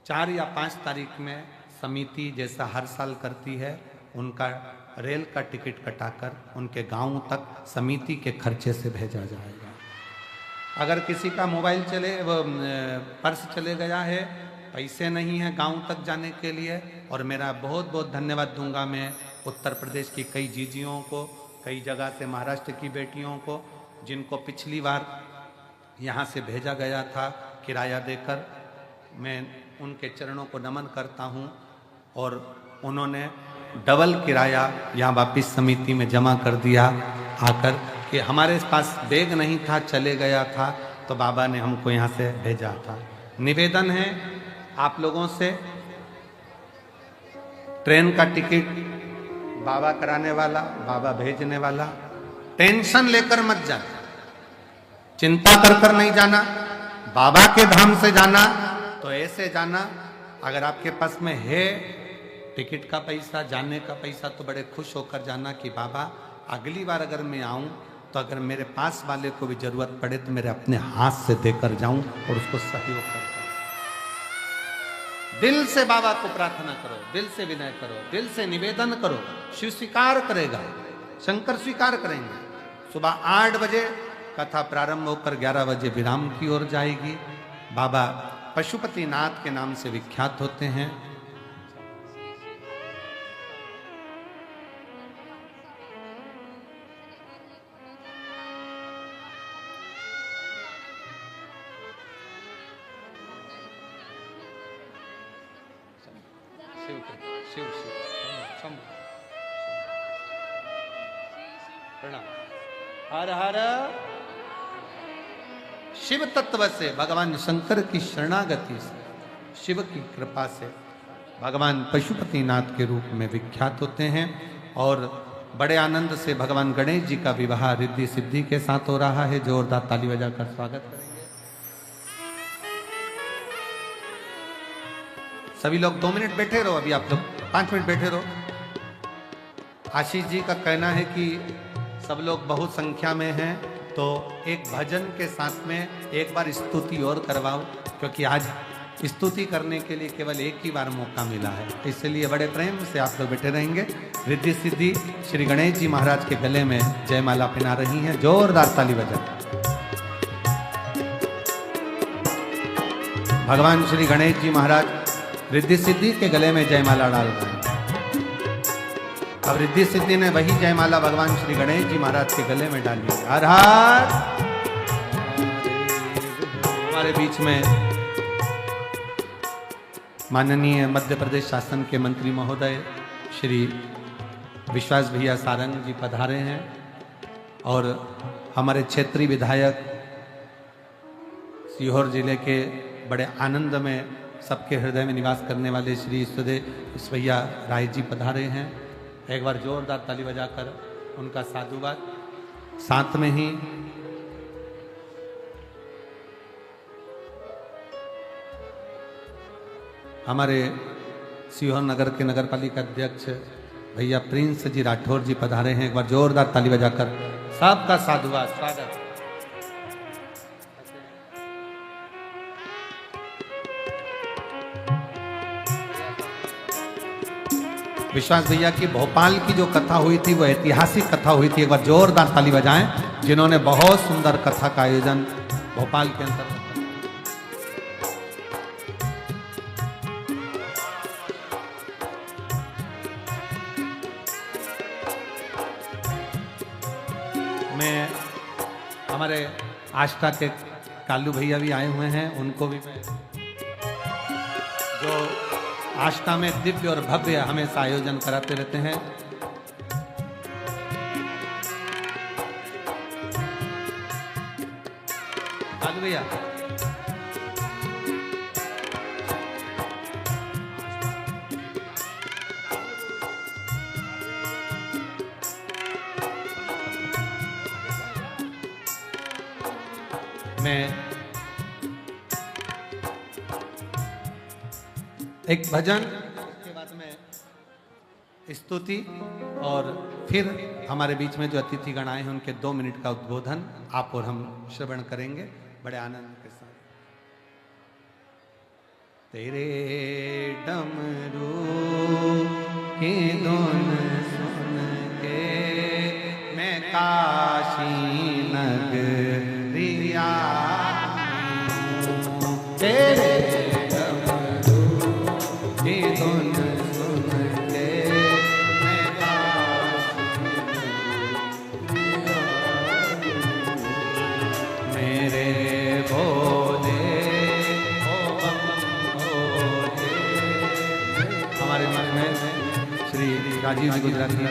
4 या 5 तारीख में समिति जैसा हर साल करती है, उनका रेल का टिकट कटाकर उनके गांव तक समिति के खर्चे से भेजा जाएगा। अगर किसी का मोबाइल पर्स चले गया है, पैसे नहीं है गांव तक जाने के लिए, और मेरा बहुत बहुत धन्यवाद दूंगा मैं उत्तर प्रदेश की कई जीजियों को, कई जगह से महाराष्ट्र की बेटियों को, जिनको पिछली बार यहाँ से भेजा गया था किराया देकर। मैं उनके चरणों को नमन करता हूँ और उन्होंने डबल किराया यहाँ वापिस समिति में जमा कर दिया आकर, कि हमारे पास बैग नहीं था, चले गया था, तो बाबा ने हमको यहाँ से भेजा था। निवेदन है आप लोगों से, ट्रेन का टिकट बाबा कराने वाला, बाबा भेजने वाला, टेंशन लेकर मत जाना, चिंता कर कर नहीं जाना। बाबा के धाम से जाना तो ऐसे जाना, अगर आपके पास में है टिकट का पैसा, जाने का पैसा, तो बड़े खुश होकर जाना कि बाबा अगली बार अगर मैं आऊं तो अगर मेरे पास वाले को भी जरूरत पड़े तो मेरे अपने हाथ से देकर जाऊं और उसको सहयोग करता। दिल से बाबा को प्रार्थना करो, दिल से विनय करो, दिल से निवेदन करो, शिव स्वीकार करेगा, शंकर स्वीकार करेंगे। सुबह 8 बजे कथा प्रारंभ होकर 11 बजे विराम की ओर जाएगी। बाबा पशुपति नाथ के नाम से विख्यात होते हैं। शिव प्रणाम। हर हर शिव तत्व से, भगवान शंकर की शरणागति से, शिव की कृपा से भगवान पशुपति नाथ के रूप में विख्यात होते हैं। और बड़े आनंद से भगवान गणेश जी का विवाह रिद्धि सिद्धि के साथ हो रहा है। जोरदार ताली बजाकर स्वागत करेंगे। सभी लोग 2 मिनट बैठे रहो, अभी आप लोग 5 मिनट बैठे रहो। आशीष जी का कहना है कि सब लोग बहुत संख्या में हैं, तो एक भजन के साथ में एक बार स्तुति और करवाओ, क्योंकि आज स्तुति करने के लिए केवल एक ही बार मौका मिला है, इसलिए बड़े प्रेम से आप लोग बैठे रहेंगे। रिद्धि सिद्धि श्री गणेश जी महाराज के गले में जयमाला पहना रही हैं। जोरदार ताली बजा। भगवान श्री गणेश जी महाराज रिद्धि सिद्धि के गले में जयमाला डाल रहे हैं। अब रिद्धि सिद्धि ने वही जयमाला भगवान श्री गणेश जी महाराज के गले में डाली। हर हर। हमारे बीच में माननीय मध्य प्रदेश शासन के मंत्री महोदय श्री विश्वास भैया सारंग जी पधारे हैं, और हमारे क्षेत्रीय विधायक सीहोर जिले के बड़े आनंद में सबके हृदय में निवास करने वाले श्री ईश्वैया राय जी पधारे हैं। एक बार जोरदार ताली बजाकर उनका साधुवाद। साथ में ही हमारे सीहोर नगर के नगर पालिका अध्यक्ष भैया प्रिंस जी राठौर जी पधारे हैं। एक बार जोरदार ताली बजाकर सबका साधुवाद स्वागत। विश्वास भैया की भोपाल की जो कथा हुई थी वो ऐतिहासिक कथा हुई थी। एक बार जोरदार ताली बजाएं, जिन्होंने बहुत सुंदर कथा का आयोजन भोपाल के अंदर। मैं हमारे आस्था के कालू भैया भी आए हुए हैं, उनको भी मैं जो आस्था में दिव्य और भव्य हमेशा आयोजन कराते रहते हैं। कालू भैया मैं एक भजन के बाद में स्तुति और फिर हमारे बीच में जो अतिथि गण आए हैं उनके 2 मिनट का उद्बोधन आप और हम श्रवण करेंगे बड़े आनंद के साथ। तेरे डमरू की धुन सुन के मैं काशी नगरिया तेरे धुन सुन के मैं मेरे भोले ओ भोले। हमारे मन में श्री राजीव जी गुजराती जी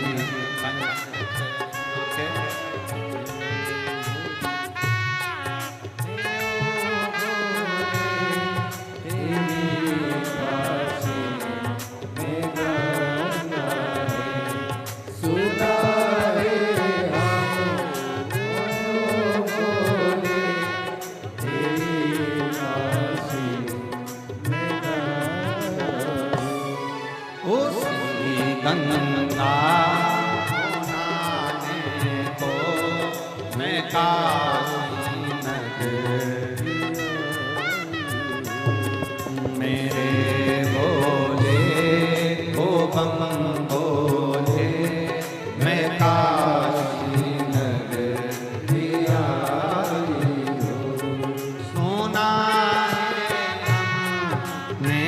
गंगा नहाने को मैं काशी नगरी मेरे भोले ओ बम भोले मैं काशी नगरी सोना ने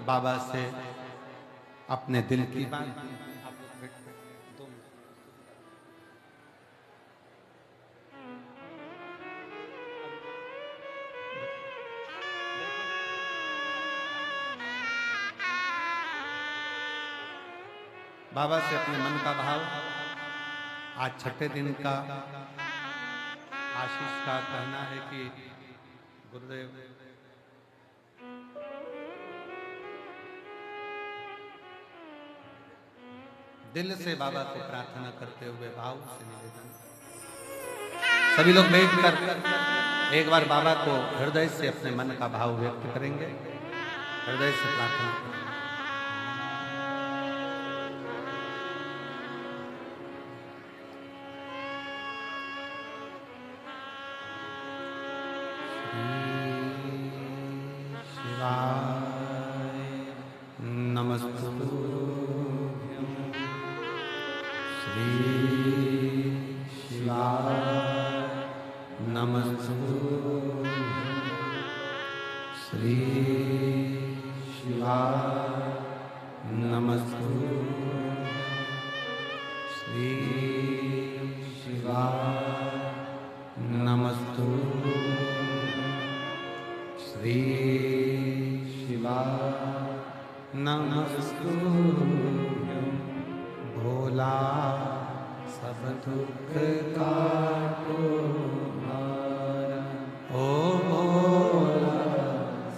बाबा से अपने दिल की बात बाबा से अपने मन का भाव आज छठे दिन का आशीष का कहना है कि गुरुदेव दिल से बाबा को प्रार्थना करते हुए भाव से निवेदन सभी लोग बैठकर एक बार बाबा को हृदय से अपने मन का भाव व्यक्त करेंगे, हृदय से प्रार्थना करेंगे। नमस्तुभ्यं श्री शिवाय नमस्तुभ्यं श्री शिवाय नमस्तुभ्यं श्री शिवाय नमस्तुभ्यं भोला सब दुख काटो हारा। ओ भोला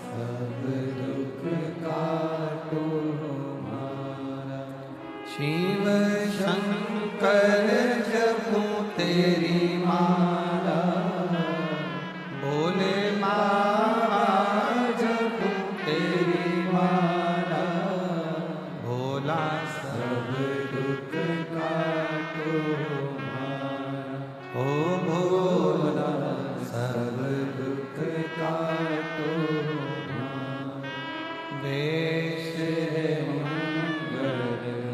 सब दुख काटो हारा। शिव शंकर जपूं तेरी माला, भोले बाबा जपूं तेरी माला, भोला सब दुख काटो हारा। ओ भोला सब दुख काटो हारा। वेश है मंगल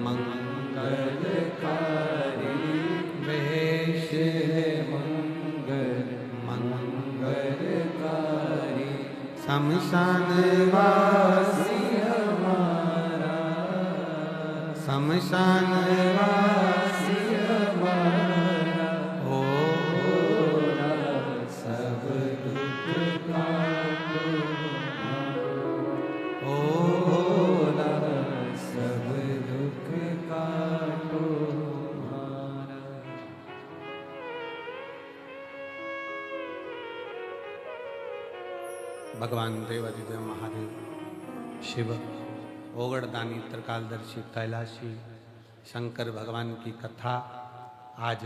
मंगलकारी, वेश है मंगल मंगलकारी, शमशान वासी हमारा, शमशान वासी हमारा। ओ भोला सब दुख काटो हारा। ओ भोला सब दुख काटो हारा। भगवान देवादिदेव महादेव शिव ओगड़दानी त्रिकालदर्शी कैलाशी शंकर भगवान की कथा आज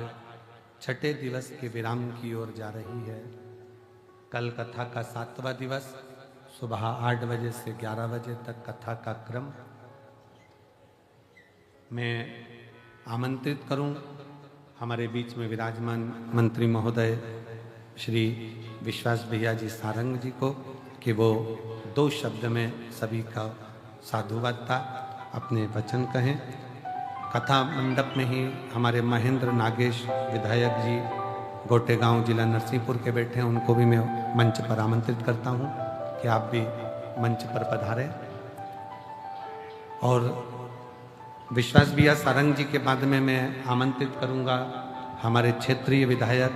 छठे दिवस के विराम की ओर जा रही है। कल कथा का 7वां दिवस सुबह 8 बजे से 11 बजे तक कथा का क्रम। मैं आमंत्रित करूं हमारे बीच में विराजमान मंत्री महोदय श्री विश्वास भैया जी सारंग जी को कि वो 2 शब्द में सभी का साधुवाद अपने वचन कहें। कथा मंडप में ही हमारे महेंद्र नागेश विधायक जी गोटेगांव जिला नरसिंहपुर के बैठे हैं, उनको भी मैं मंच पर आमंत्रित करता हूं कि आप भी मंच पर पधारें। और विश्वास भैया सारंग जी के बाद में मैं आमंत्रित करूंगा हमारे क्षेत्रीय विधायक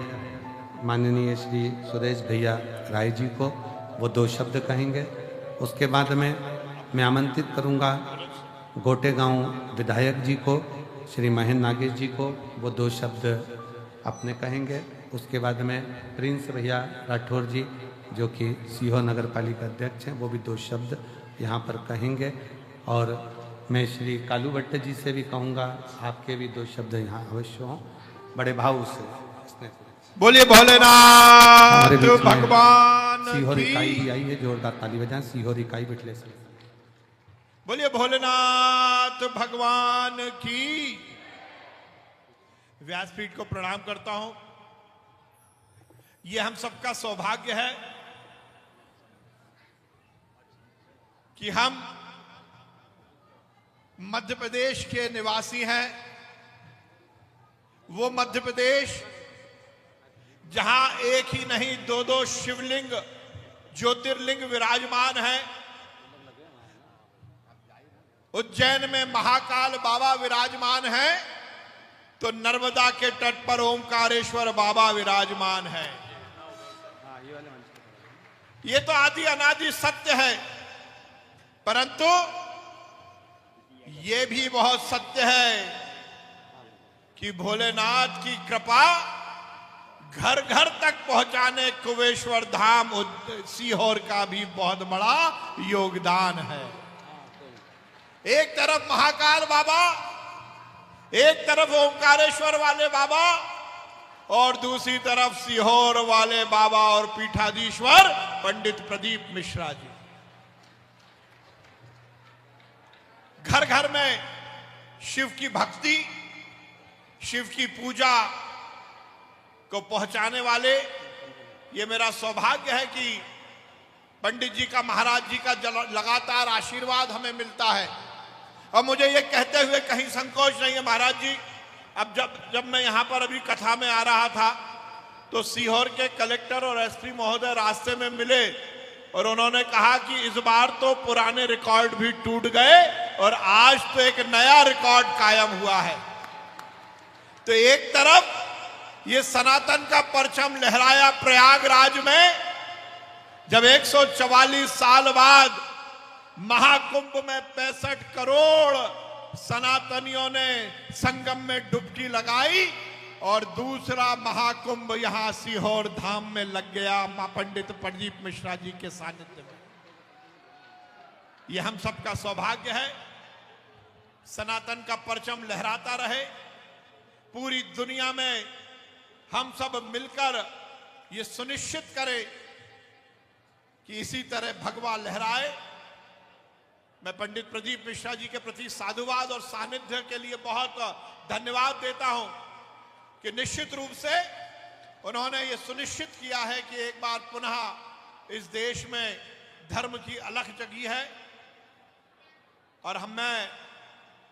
माननीय श्री सुरेश भैया राय जी को, वो 2 शब्द कहेंगे। उसके बाद में मैं आमंत्रित करूंगा गोटेगांव विधायक जी को श्री महेंद्र नागेश जी को, वो 2 शब्द अपने कहेंगे। उसके बाद में प्रिंस भैया राठौर जी जो कि सीहोर नगर पालिका अध्यक्ष हैं, वो भी 2 शब्द यहाँ पर कहेंगे। और मैं श्री कालू भट्ट जी से भी कहूँगा आपके भी 2 शब्द यहाँ अवश्य हों, बड़े भाव से। बोलिए भोलेनाथ भगवान सीहोर की। इकाई भी आई है, जोरदार ताली बजाएं। सीहोर इकाई बिटले से बोलिए भोलेनाथ भगवान की। व्यासपीठ को प्रणाम करता हूं। ये हम सबका सौभाग्य है कि हम मध्य प्रदेश के निवासी हैं। वो मध्य प्रदेश जहां एक ही नहीं 2-2 शिवलिंग ज्योतिर्लिंग विराजमान है। उज्जैन में महाकाल बाबा विराजमान है तो नर्मदा के तट पर ओमकारेश्वर बाबा विराजमान है। ये तो आदि अनादि सत्य है, परंतु ये भी बहुत सत्य है कि भोलेनाथ की कृपा घर घर तक पहुंचाने कुबेश्वर धाम सीहोर का भी बहुत बड़ा योगदान है। एक तरफ महाकाल बाबा, एक तरफ ओंकारेश्वर वाले बाबा और दूसरी तरफ सीहोर वाले बाबा और पीठाधीश्वर पंडित प्रदीप मिश्रा जी। घर घर में शिव की भक्ति, शिव की पूजा को पहुंचाने वाले, ये मेरा सौभाग्य है कि पंडित जी का, महाराज जी का लगातार आशीर्वाद हमें मिलता है। और मुझे ये कहते हुए कहीं संकोच नहीं है महाराज जी, अब जब मैं यहाँ पर अभी कथा में आ रहा था तो सीहोर के कलेक्टर और एसपी महोदय रास्ते में मिले और उन्होंने कहा कि इस बार तो पुराने रिकॉर्ड भी टूट गए और आज तो एक नया रिकॉर्ड कायम हुआ है। तो एक तरफ ये सनातन का परचम लहराया प्रयागराज में, जब 144 साल बाद महाकुंभ में 65 करोड़ सनातनियों ने संगम में डुबकी लगाई, और दूसरा महाकुंभ यहां सीहोर धाम में लग गया मां पंडित प्रदीप मिश्रा जी के सानिध्य में। यह हम सबका सौभाग्य है। सनातन का परचम लहराता रहे, पूरी दुनिया में हम सब मिलकर ये सुनिश्चित करें कि इसी तरह भगवा लहराए। मैं पंडित प्रदीप मिश्रा जी के प्रति साधुवाद और सानिध्य के लिए बहुत धन्यवाद देता हूं कि निश्चित रूप से उन्होंने ये सुनिश्चित किया है कि एक बार पुनः इस देश में धर्म की अलख जगी है। और मैं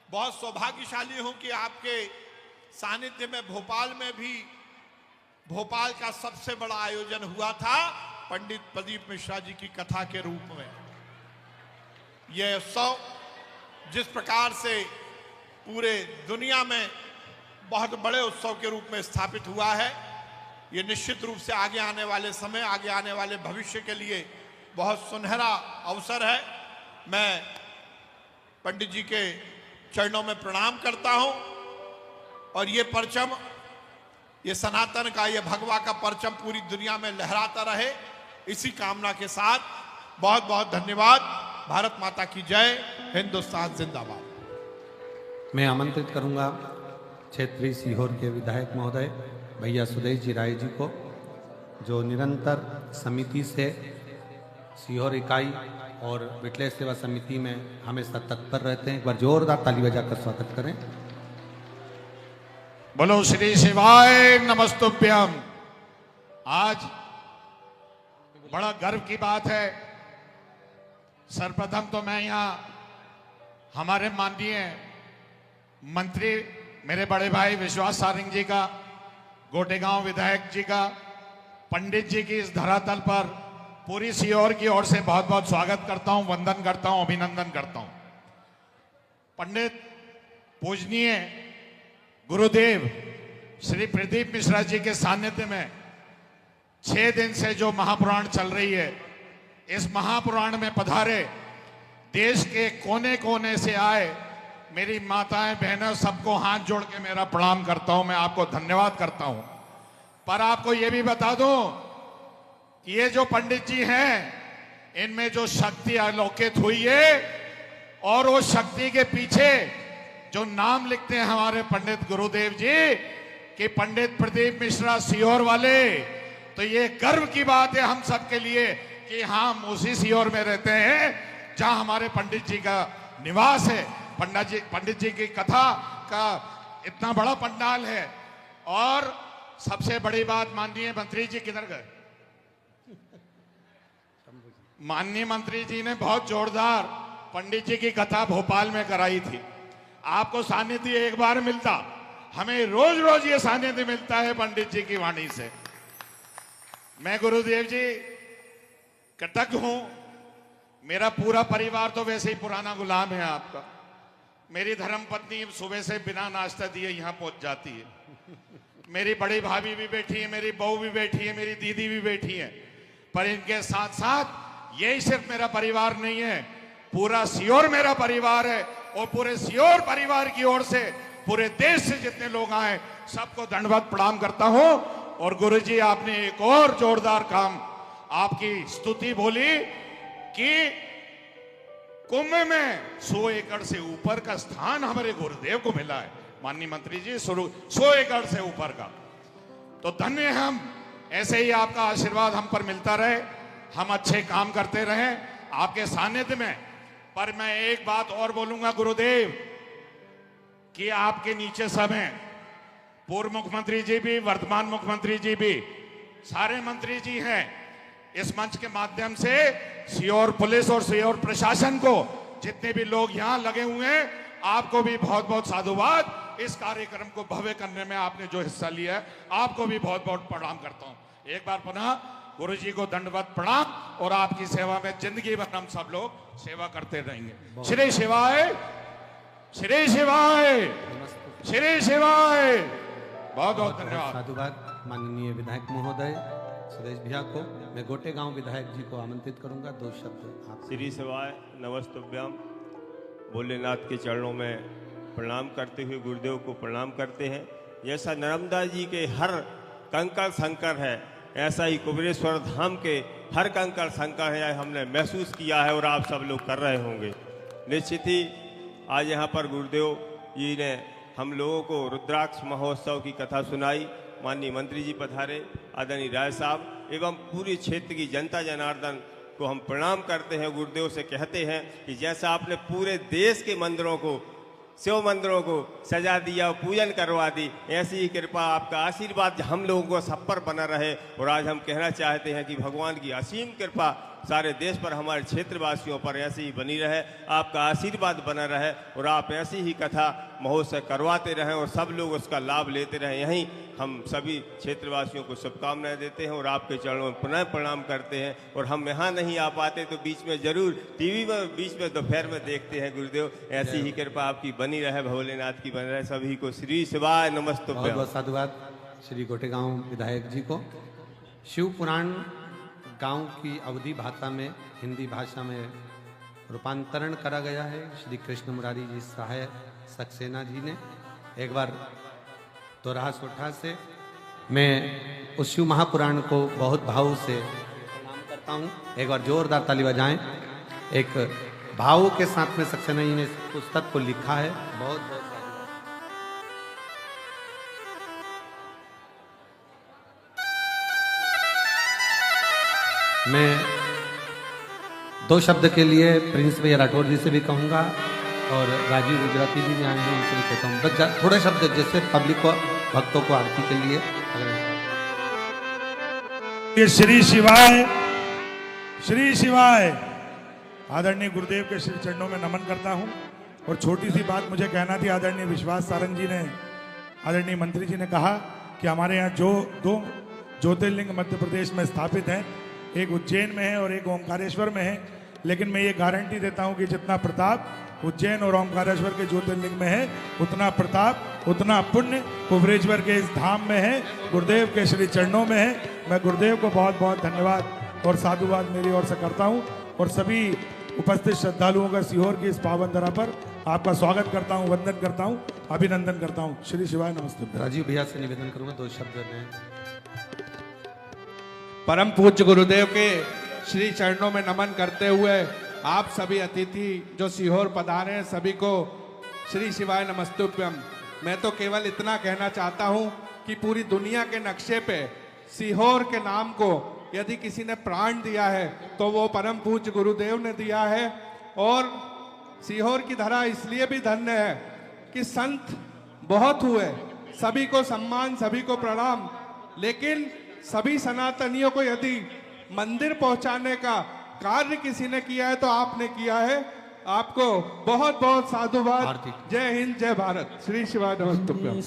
बहुत सौभाग्यशाली हूं कि आपके सानिध्य में भोपाल में भी भोपाल का सबसे बड़ा आयोजन हुआ था पंडित प्रदीप मिश्रा जी की कथा के रूप में। यह उत्सव जिस प्रकार से पूरे दुनिया में बहुत बड़े उत्सव के रूप में स्थापित हुआ है, ये निश्चित रूप से आगे आने वाले समय, आगे आने वाले भविष्य के लिए बहुत सुनहरा अवसर है। मैं पंडित जी के चरणों में प्रणाम करता हूं और ये परचम, ये सनातन का, ये भगवा का परचम पूरी दुनिया में लहराता रहे, इसी कामना के साथ बहुत बहुत धन्यवाद। भारत माता की जय, हिंदुस्तान जिंदाबाद। मैं आमंत्रित करूंगा क्षेत्रीय सीहोर के विधायक महोदय भैया सुदेश जी राय जी को, जो निरंतर समिति से सीहोर इकाई और विटलेश सेवा समिति में हमेशा तत्पर रहते हैं। एक बार जोरदार ताली बजाकर स्वागत करें। बोलो श्री शिवाय नमस्तुभ्यम। आज बड़ा गर्व की बात है। सर्वप्रथम तो मैं यहाँ हमारे माननीय मंत्री मेरे बड़े भाई विश्वास सारंग जी का, गोटेगांव विधायक जी का, पंडित जी की इस धरातल पर पूरी सीहोर की ओर से बहुत बहुत स्वागत करता हूं, वंदन करता हूं, अभिनंदन करता हूं। पंडित पूजनीय गुरुदेव श्री प्रदीप मिश्रा जी के सानिध्य में 6 दिन से जो महापुराण चल रही है, इस महापुराण में पधारे देश के कोने कोने से आए मेरी माताएं बहनें सबको हाथ जोड़ के मेरा प्रणाम करता हूं। मैं आपको धन्यवाद करता हूं। पर आपको यह भी बता दूं कि ये जो पंडित जी हैं, इनमें जो शक्ति अलौकित हुई है और वो शक्ति के पीछे जो नाम लिखते हैं हमारे पंडित गुरुदेव जी कि पंडित प्रदीप मिश्रा सीहोर वाले, तो ये गर्व की बात है हम सबके लिए कि हम उसी सीहोर में रहते हैं जहां हमारे पंडित जी का निवास है। पंडित जी की कथा का इतना बड़ा पंडाल है। और सबसे बड़ी बात, माननीय मंत्री जी किधर गए? माननीय मंत्री जी ने बहुत जोरदार पंडित जी की कथा भोपाल में कराई थी। आपको सानिध्य एक बार मिलता, हमें रोज रोज ये सानिध्य मिलता है पंडित जी की वाणी से। मैं गुरुदेव जी कृतज्ञ हूं। मेरा पूरा परिवार तो वैसे ही पुराना गुलाम है आपका। मेरी धर्मपत्नी सुबह से बिना नाश्ता दिए यहां पहुंच जाती है। मेरी बड़ी भाभी भी बैठी है, मेरी बहू भी बैठी है, मेरी दीदी भी बैठी है। पर इनके साथ साथ यही सिर्फ मेरा परिवार नहीं है, पूरा सीहोर मेरा परिवार है। और पूरे सीहोर परिवार की ओर से पूरे देश से जितने लोग आए सबको दंडवत प्रणाम करता हूं। और गुरुजी, आपने एक और जोरदार काम, आपकी स्तुति बोली कि कुंभ में 100 एकड़ से ऊपर का स्थान हमारे गुरुदेव को मिला है। माननीय मंत्री जी, 100 एकड़ से ऊपर का, तो धन्य हम। ऐसे ही आपका आशीर्वाद हम पर मिलता रहे, हम अच्छे काम करते रहे आपके सानिध्य में। पर मैं एक बात और बोलूंगा गुरुदेव कि आपके नीचे सब हैं, पूर्व मुख्यमंत्री जी भी, वर्तमान मुख्यमंत्री जी भी, सारे मंत्री जी हैं। इस मंच के माध्यम से सीहोर पुलिस और सीहोर प्रशासन को, जितने भी लोग यहां लगे हुए हैं, आपको भी बहुत बहुत साधुवाद। इस कार्यक्रम को भव्य करने में आपने जो हिस्सा लिया है, आपको भी बहुत बहुत प्रणाम करता हूं। एक बार पुनः गुरु जी को दंडवत प्रणाम, और आपकी सेवा में जिंदगी भर हम सब लोग सेवा करते रहेंगे। श्री शिवाय, श्री शिवाय, श्री शिवाय। बहुत बहुत धन्यवाद। साधुवाद। माननीय विधायक महोदय सुरेश भैया को मैं गोटे गांव विधायक जी को आमंत्रित करूंगा, 2 शब्द आप। श्री शिवाय नमस्तुभ्यम। भोलेनाथ के चरणों में प्रणाम करते हुए गुरुदेव को प्रणाम करते हैं। जैसा नर्मदा जी के हर कंकड़ संकर है, ऐसा ही कुबेरेश्वर धाम के हर कंकड़ संकर है, हमने महसूस किया है और आप सब लोग कर रहे होंगे। निश्चित ही आज यहाँ पर गुरुदेव जी ने हम लोगों को रुद्राक्ष महोत्सव की कथा सुनाई। माननीय मंत्री जी पधारे, आदरणीय राय साहब एवं पूरी क्षेत्र की जनता जनार्दन को हम प्रणाम करते हैं। गुरुदेव से कहते हैं कि जैसा आपने पूरे देश के मंदिरों को, शिव मंदिरों को सजा दिया, पूजन करवा दी, ऐसी ही कृपा, आपका आशीर्वाद हम लोगों को सब पर बना रहे। और आज हम कहना चाहते हैं कि भगवान की असीम कृपा सारे देश पर, हमारे क्षेत्रवासियों पर ऐसी ही बनी रहे, आपका आशीर्वाद बना रहे और आप ऐसी ही कथा महोत्सव करवाते रहें और सब लोग उसका लाभ लेते रहें। यहीं हम सभी क्षेत्रवासियों को शुभकामनाएं देते हैं और आपके चरणों में पुनः प्रणाम करते हैं। और हम यहाँ नहीं आ पाते तो बीच में जरूर टीवी में बीच में दोपहर में देखते हैं। गुरुदेव ऐसी ही कृपा आपकी बनी रहे, भोलेनाथ की बनी रहे। सभी को श्री शिवाय नमस्तुभ्यम। बहुत बहुत साधुवाद श्री गोटेगांव विधायक जी को। शिव पुराण गांव की अवधी भाषा में, हिंदी भाषा में रूपांतरण करा गया है श्री कृष्ण मुरारी जी सहाय सक्सेना जी ने। एक बार दोराहा सोठा से मैं उस शिव महापुराण को बहुत भाव से प्रणाम करता हूँ। एक बार जोरदार ताली बजाएं। एक भाव के साथ में सक्सेना जी ने इस पुस्तक को लिखा है। बहुत बहुत मैं 2 शब्द के लिए प्रिंस भैया राठौर जी से भी कहूँगा और राजीव गुजराती जी भी आए हैं, उनसे भी कहता हूँ बस थोड़े शब्द जैसे पब्लिक को, भक्तों को आरती के लिए। ये श्री शिवाय, श्री शिवाय। आदरणीय गुरुदेव के श्री चरणों में नमन करता हूँ। और छोटी सी बात मुझे कहना थी। आदरणीय विश्वास सारंग जी ने, आदरणीय मंत्री जी ने कहा कि हमारे यहाँ जो 2 ज्योतिर्लिंग मध्य प्रदेश में स्थापित हैं, एक उज्जैन में है और एक ओमकारेश्वर में है। लेकिन मैं ये गारंटी देता हूँ कि जितना प्रताप उज्जैन और ओमकारेश्वर के ज्योतिर्लिंग में है, उतना प्रताप, उतना पुण्य कुबेरेश्वर के इस धाम में है, गुरुदेव के श्री चरणों में है। मैं गुरुदेव को बहुत बहुत धन्यवाद और साधुवाद मेरी ओर से करता हूँ और सभी उपस्थित श्रद्धालुओं का सीहोर की इस पावन धरा पर आपका स्वागत करता हूँ, वंदन करता हूँ, अभिनंदन करता हूँ। श्री शिवाय नमस्ते। राजीव भैया से निवेदन करूँगा 2 शब्द में। परम पूज्य गुरुदेव के श्री चरणों में नमन करते हुए आप सभी अतिथि जो सीहोर पधारे हैं, सभी को श्री शिवाय नमस्तुभ्यम। मैं तो केवल इतना कहना चाहता हूं कि पूरी दुनिया के नक्शे पे सीहोर के नाम को यदि किसी ने प्राण दिया है तो वो परम पूज्य गुरुदेव ने दिया है। और सीहोर की धरा इसलिए भी धन्य है कि संत बहुत हुए, सभी को सम्मान, सभी को प्रणाम, लेकिन सभी सनातनियों को यदि मंदिर पहुंचाने का कार्य किसी ने किया है तो आपने किया है। आपको बहुत बहुत साधुवाद। जय हिंद, जय भारत। श्री शिवाय नमस्तुभ्यम।